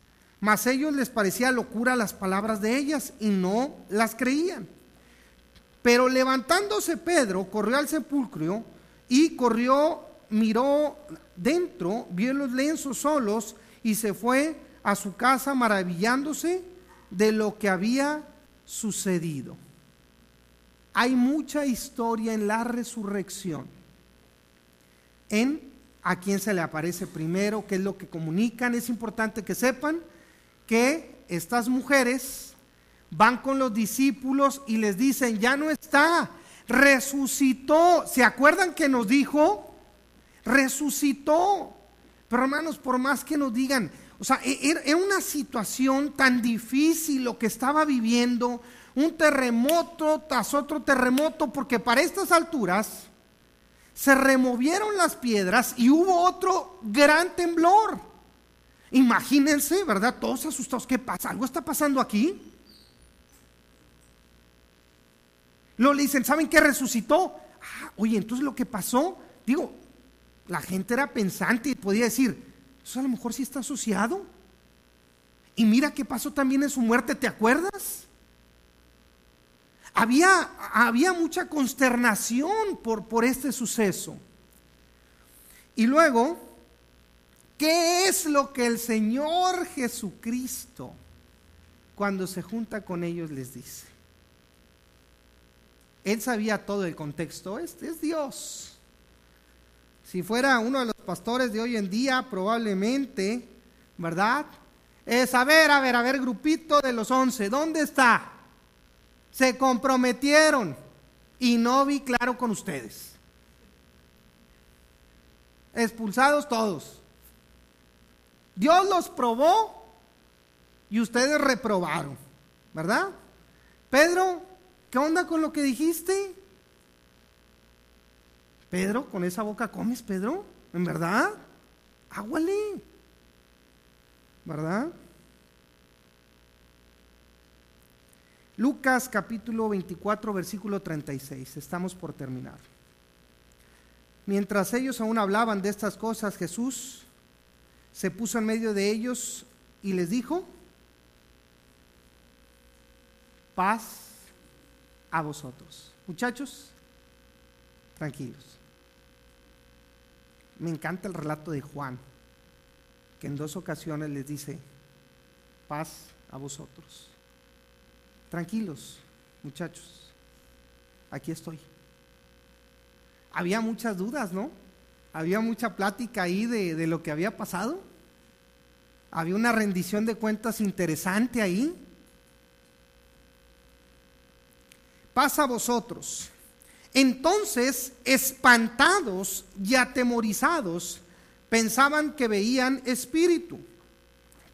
Speaker 1: Mas ellos les parecía locura las palabras de ellas y no las creían. Pero levantándose Pedro, corrió al sepulcro y miró dentro, vio los lienzos solos y se fue a su casa maravillándose de lo que había sucedido. Hay mucha historia en la resurrección, en a quién se le aparece primero, qué es lo que comunican. Es importante que sepan que estas mujeres van con los discípulos y les dicen: ya no está, resucitó. ¿Se acuerdan que nos dijo? Resucitó. Pero hermanos, por más que nos digan, o sea, era una situación tan difícil lo que estaba viviendo, un terremoto tras otro terremoto, porque para estas alturas se removieron las piedras y hubo otro gran temblor. Imagínense, ¿verdad? Todos asustados. ¿Qué pasa? ¿Algo está pasando aquí? Luego le dicen: ¿saben qué? Resucitó. Oye, entonces lo que pasó, digo, la gente era pensante y podía decir: eso a lo mejor sí está asociado. Y mira qué pasó también en su muerte, ¿te acuerdas? Había mucha consternación por este suceso. Y luego, ¿qué es lo que el Señor Jesucristo, cuando se junta con ellos, les dice? Él sabía todo el contexto. Este es Dios. Si fuera uno de los pastores de hoy en día, probablemente, ¿verdad? A ver, grupito de los 11, ¿dónde está? Se comprometieron y no vi claro con ustedes. Expulsados todos. Dios los probó y ustedes reprobaron, ¿verdad? Pedro, ¿qué onda con lo que dijiste? Pedro, ¿con esa boca comes, Pedro? ¿En verdad? Águale, ¿verdad? Lucas capítulo 24, versículo 36. Estamos por terminar. Mientras ellos aún hablaban de estas cosas, Jesús se puso en medio de ellos y les dijo: paz a vosotros. Muchachos, tranquilos. Me encanta el relato de Juan, que en 2 ocasiones les dice: paz a vosotros. Tranquilos, muchachos, aquí estoy. Había muchas dudas, ¿no? Había mucha plática ahí de lo que había pasado. Había una rendición de cuentas interesante ahí. pasa a vosotros. Entonces, espantados y atemorizados, pensaban que veían espíritu.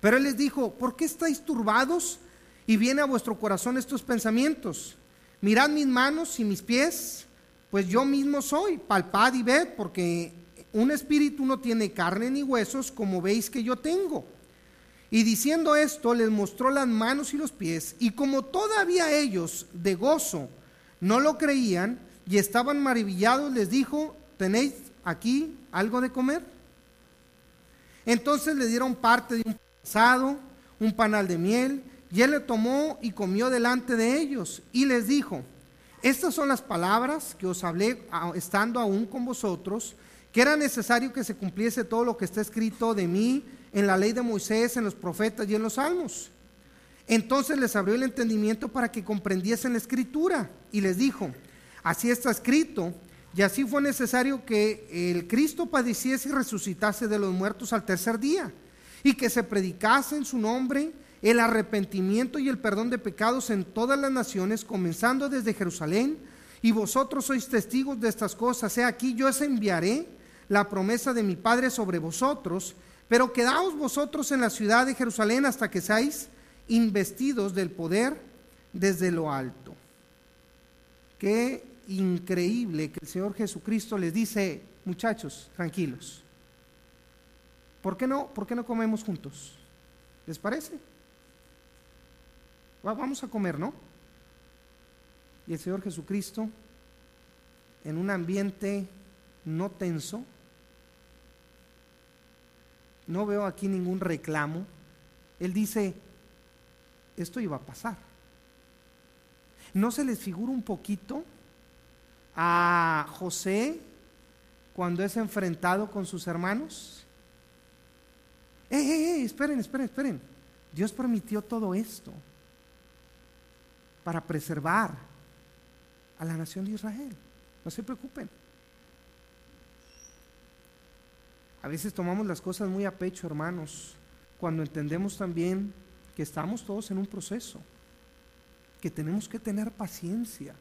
Speaker 1: Pero él les dijo: ¿por qué estáis turbados y viene a vuestro corazón estos pensamientos? Mirad mis manos y mis pies, pues yo mismo soy. Palpad y ved, porque un espíritu no tiene carne ni huesos, como veis que yo tengo. Y diciendo esto, les mostró las manos y los pies, y como todavía ellos de gozo no lo creían y estaban maravillados, les dijo: ¿tenéis aquí algo de comer? Entonces le dieron parte de un pan asado, un panal de miel, y él le tomó y comió delante de ellos, y les dijo: estas son las palabras que os hablé estando aún con vosotros, que era necesario que se cumpliese todo lo que está escrito de mí en la ley de Moisés, en los profetas y en los salmos. Entonces les abrió el entendimiento para que comprendiesen la escritura, y les dijo: así está escrito, y así fue necesario que el Cristo padeciese y resucitase de los muertos al tercer día, y que se predicase en su nombre el arrepentimiento y el perdón de pecados en todas las naciones, comenzando desde Jerusalén, y vosotros sois testigos de estas cosas. He aquí, yo os enviaré la promesa de mi Padre sobre vosotros, pero quedaos vosotros en la ciudad de Jerusalén hasta que seáis investidos del poder desde lo alto. Qué increíble que el Señor Jesucristo les dice: muchachos, tranquilos. ¿Por qué no comemos juntos? ¿Les parece? Vamos a comer, ¿no? Y el Señor Jesucristo, en un ambiente no tenso, no veo aquí ningún reclamo, él dice: esto iba a pasar. ¿No se les figura un poquito a José cuando es enfrentado con sus hermanos? Esperen. Dios permitió todo esto para preservar a la nación de Israel. No se preocupen. A veces tomamos las cosas muy a pecho, hermanos, cuando entendemos también que estamos todos en un proceso, que tenemos que tener paciencia,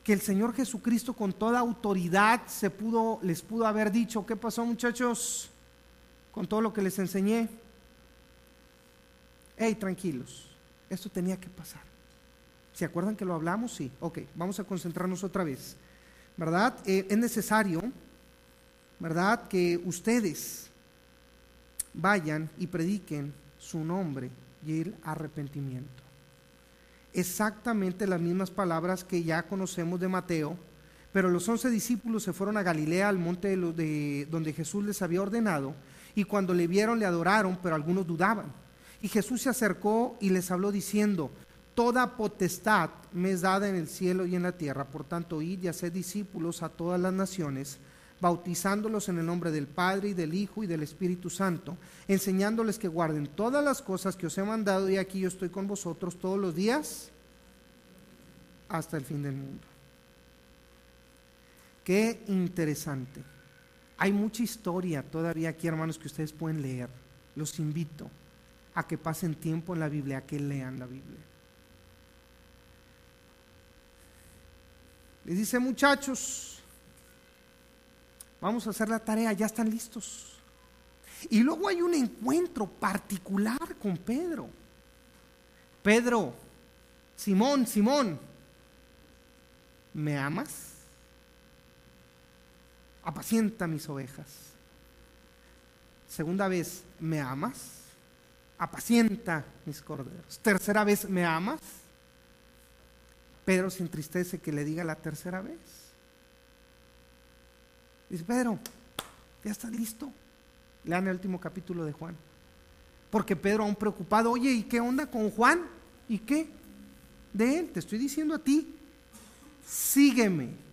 Speaker 1: que el Señor Jesucristo con toda autoridad les pudo haber dicho: ¿qué pasó, muchachos, con todo lo que les enseñé? Tranquilos, esto tenía que pasar. ¿Se acuerdan que lo hablamos? Sí. Ok, vamos a concentrarnos otra vez, ¿verdad? Es necesario, ¿verdad?, que ustedes vayan y prediquen su nombre y el arrepentimiento. Exactamente las mismas palabras que ya conocemos de Mateo, pero los 11 discípulos se fueron a Galilea, al monte donde Jesús les había ordenado, y cuando le vieron le adoraron, pero algunos dudaban. Y Jesús se acercó y les habló diciendo: toda potestad me es dada en el cielo y en la tierra, por tanto id y haced discípulos a todas las naciones, bautizándolos en el nombre del Padre y del Hijo y del Espíritu Santo, enseñándoles que guarden todas las cosas que os he mandado, y aquí yo estoy con vosotros todos los días hasta el fin del mundo. Qué interesante. Hay mucha historia todavía aquí, hermanos, que ustedes pueden leer. Los invito a que pasen tiempo en la Biblia, a que lean la Biblia. Les dice: muchachos, vamos a hacer la tarea, ya están listos. Y luego hay un encuentro particular con Pedro. Pedro, Simón, ¿me amas? Apacienta mis ovejas. Segunda vez: ¿me amas? Apacienta mis corderos. Tercera vez: ¿me amas? Pedro se entristece que le diga la tercera vez. Dice: Pedro, ¿ya estás listo? Lean el último capítulo de Juan. Porque Pedro, aún preocupado: oye, ¿y qué onda con Juan? ¿Y qué de él? Te estoy diciendo a ti, sígueme.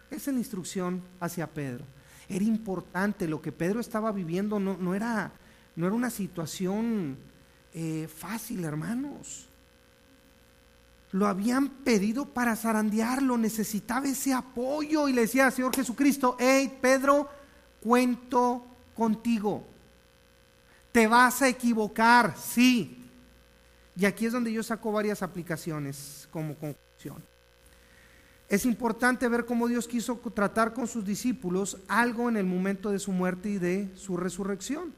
Speaker 1: Esa es la instrucción hacia Pedro. Era importante lo que Pedro estaba viviendo, no era una situación fácil, hermanos. Lo habían pedido para zarandearlo, necesitaba ese apoyo, y le decía al Señor Jesucristo: hey, Pedro, cuento contigo. ¿Te vas a equivocar? Sí. Y aquí es donde yo saco varias aplicaciones como conclusión. Es importante ver cómo Dios quiso tratar con sus discípulos algo en el momento de su muerte y de su resurrección.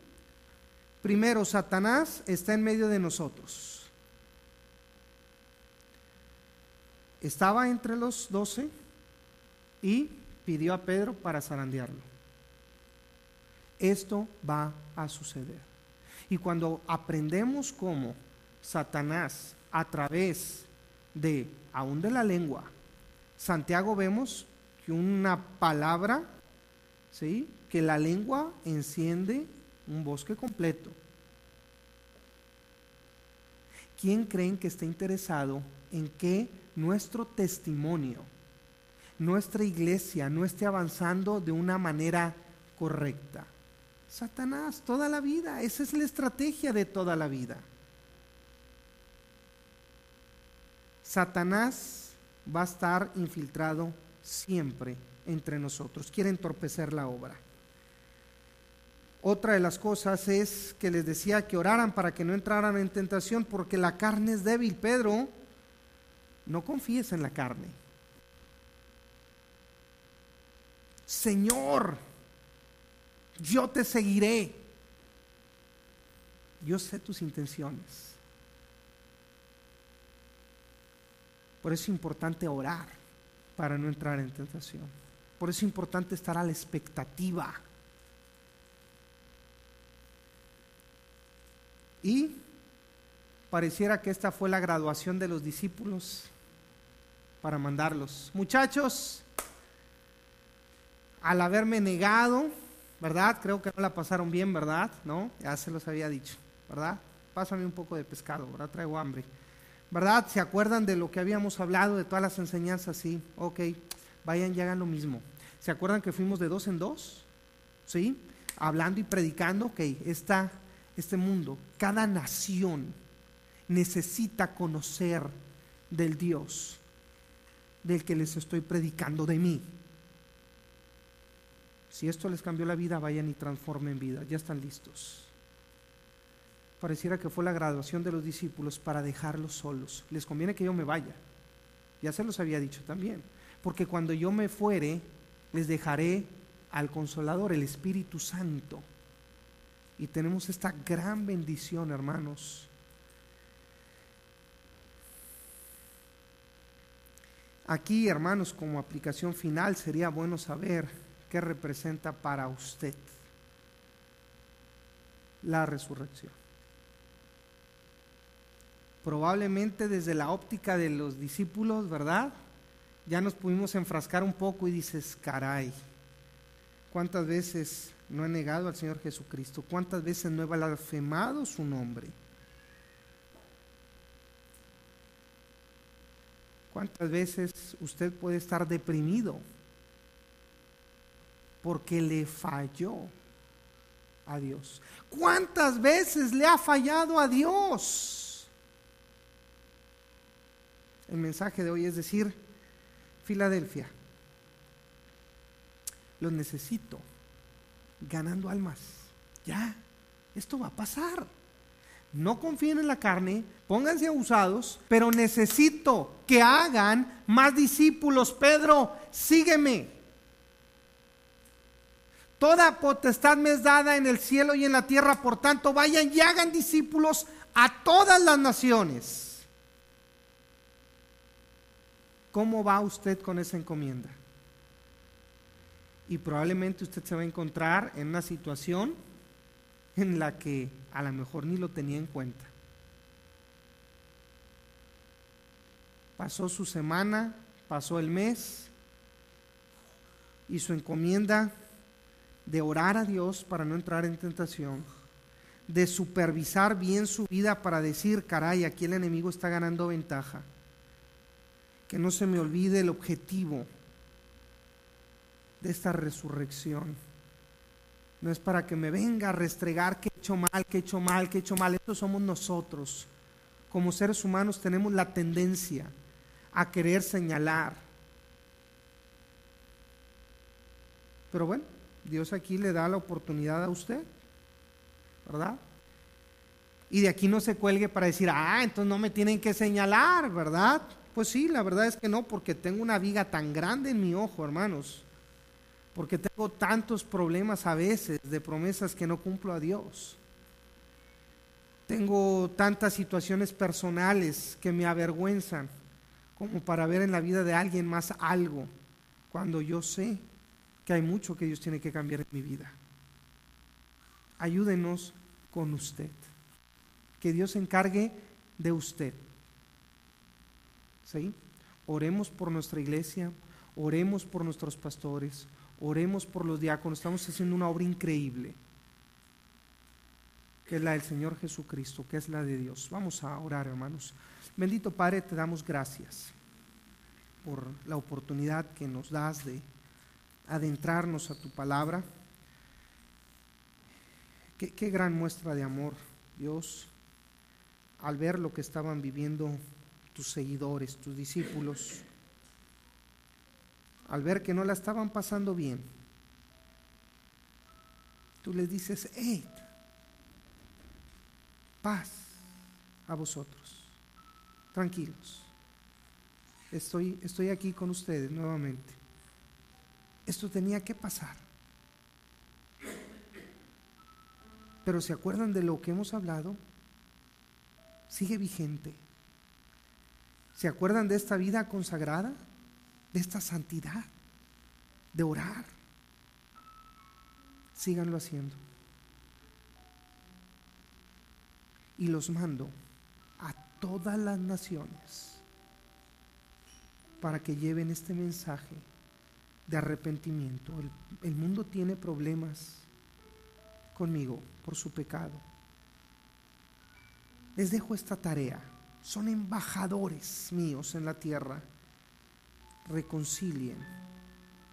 Speaker 1: Primero, Satanás está en medio de nosotros. Estaba entre los 12 y pidió a Pedro para zarandearlo. Esto va a suceder. Y cuando aprendemos cómo Satanás, a través de, aún de la lengua, Santiago vemos que una palabra, ¿sí?, que la lengua enciende un bosque completo. ¿Quién creen que está interesado en que nuestro testimonio, nuestra iglesia no esté avanzando de una manera correcta? Satanás, toda la vida. Esa es la estrategia de toda la vida. Satanás va a estar infiltrado siempre entre nosotros. Quiere entorpecer la obra. Otra de las cosas es que les decía que oraran para que no entraran en tentación, porque la carne es débil. Pedro, no confíes en la carne. Señor, yo te seguiré. Yo sé tus intenciones. Por eso es importante orar para no entrar en tentación. Por eso es importante estar a la expectativa. Y pareciera que esta fue la graduación de los discípulos para mandarlos. Muchachos, al haberme negado, ¿verdad? Creo que no la pasaron bien, ¿verdad? ¿No? Ya se los había dicho, ¿verdad? Pásame un poco de pescado, ¿verdad? Traigo hambre. ¿Verdad? ¿Se acuerdan de lo que habíamos hablado, de todas las enseñanzas? Sí, ok, vayan y hagan lo mismo. ¿Se acuerdan que fuimos de 2 en 2? ¿Sí? Hablando y predicando, ok, este mundo, cada nación necesita conocer del Dios del que les estoy predicando, de mí. Si esto les cambió la vida, vayan y transformen vida, ya están listos. Pareciera que fue la graduación de los discípulos para dejarlos solos. Les conviene que yo me vaya, ya se los había dicho también, porque cuando yo me fuere, les dejaré al Consolador, el Espíritu Santo. Y tenemos esta gran bendición, hermanos. Aquí, hermanos, como aplicación final, sería bueno saber qué representa para usted la resurrección. Probablemente desde la óptica de los discípulos, ¿verdad? Ya nos pudimos enfrascar un poco y dices, caray, ¿cuántas veces no he negado al Señor Jesucristo? ¿Cuántas veces no he blasfemado su nombre? ¿Cuántas veces usted puede estar deprimido porque le falló a Dios? ¿Cuántas veces le ha fallado a Dios? El mensaje de hoy es decir, Filadelfia, los necesito ganando almas. Ya, esto va a pasar. No confíen en la carne, pónganse abusados, pero necesito que hagan más discípulos. Pedro, sígueme. Toda potestad me es dada en el cielo y en la tierra, por tanto, vayan y hagan discípulos a todas las naciones. ¿Cómo va usted con esa encomienda? Y probablemente usted se va a encontrar en una situación en la que a lo mejor ni lo tenía en cuenta. Pasó su semana, pasó el mes, y su encomienda de orar a Dios para no entrar en tentación, de supervisar bien su vida para decir, caray, aquí el enemigo está ganando ventaja. Que no se me olvide el objetivo de esta resurrección. No es para que me venga a restregar que he hecho mal, que he hecho mal, que he hecho mal. Estos somos nosotros. Como seres humanos tenemos la tendencia a querer señalar. Pero bueno, Dios aquí le da la oportunidad a usted, ¿verdad? Y de aquí no se cuelgue para decir, entonces no me tienen que señalar, ¿verdad? Pues sí, la verdad es que no, porque tengo una viga tan grande en mi ojo, hermanos, porque tengo tantos problemas a veces de promesas que no cumplo a Dios. Tengo tantas situaciones personales que me avergüenzan como para ver en la vida de alguien más algo, cuando yo sé que hay mucho que Dios tiene que cambiar en mi vida. Ayúdenos con usted. Que Dios se encargue de usted. ¿Sí? Oremos por nuestra iglesia, oremos por nuestros pastores, oremos por los diáconos. Estamos haciendo una obra increíble, que es la del Señor Jesucristo, que es la de Dios. Vamos a orar, hermanos. Bendito Padre, te damos gracias por la oportunidad que nos das de adentrarnos a tu palabra. Qué gran muestra de amor, Dios, al ver lo que estaban viviendo tus seguidores, tus discípulos, al ver que no la estaban pasando bien. Tú les dices: hey, paz a vosotros, tranquilos, estoy aquí con ustedes nuevamente. Esto tenía que pasar. Pero ¿se acuerdan de lo que hemos hablado? Sigue vigente. ¿Se acuerdan de esta vida consagrada? De esta santidad, de orar. Síganlo haciendo. Y los mando a todas las naciones para que lleven este mensaje de arrepentimiento. El mundo tiene problemas conmigo por su pecado. Les dejo esta tarea. Son embajadores míos en la tierra. Reconcilien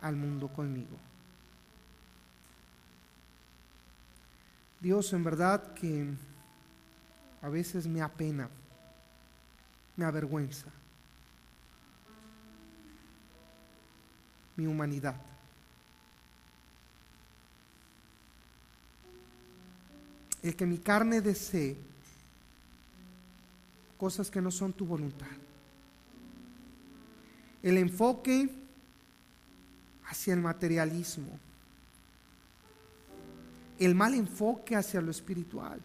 Speaker 1: al mundo conmigo. Dios, en verdad que a veces me apena, me avergüenza mi humanidad. El que mi carne desee cosas que no son tu voluntad. El enfoque hacia el materialismo. El mal enfoque hacia lo espiritual.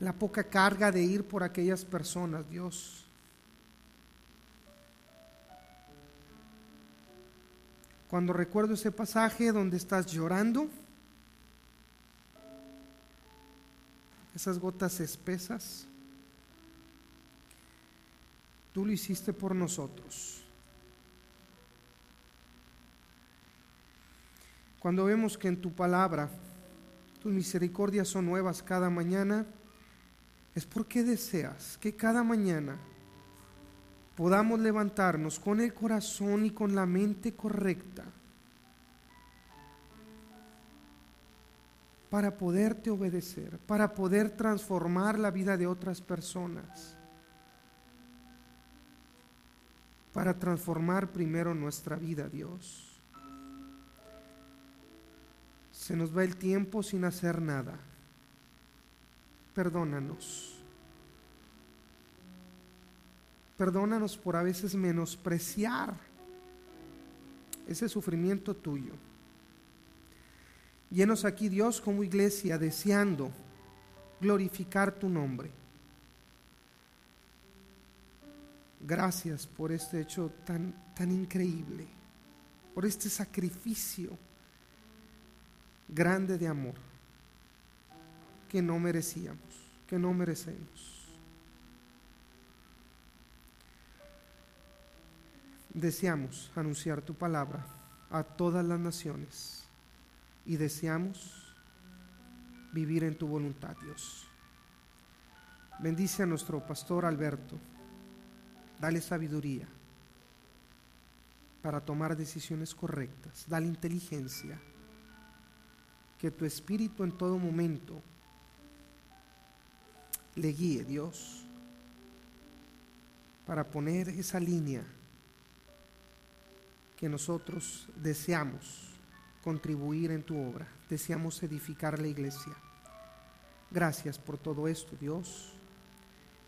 Speaker 1: La poca carga de ir por aquellas personas, Dios. Cuando recuerdo ese pasaje donde estás llorando, esas gotas espesas, tú lo hiciste por nosotros. Cuando vemos que en tu palabra tus misericordias son nuevas cada mañana, es porque deseas que cada mañana podamos levantarnos con el corazón y con la mente correcta para poderte obedecer, para poder transformar la vida de otras personas, para transformar primero nuestra vida, Dios. Se nos va el tiempo sin hacer nada. Perdónanos. Perdónanos por a veces menospreciar ese sufrimiento tuyo. Llenos aquí, Dios, como iglesia, deseando glorificar tu nombre. Gracias por este hecho tan increíble, por este sacrificio grande de amor que no merecíamos, que no merecemos. Deseamos anunciar tu palabra a todas las naciones y deseamos vivir en tu voluntad, Dios. Bendice a nuestro pastor Alberto, dale sabiduría para tomar decisiones correctas, dale inteligencia, que tu espíritu en todo momento le guíe, Dios, para poner esa línea que nosotros deseamos contribuir en tu obra, deseamos edificar la iglesia. Gracias por todo esto, Dios.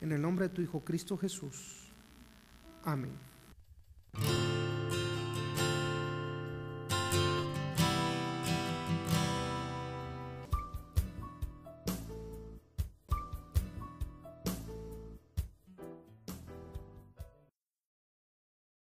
Speaker 1: En el nombre de tu Hijo Cristo Jesús. Amén.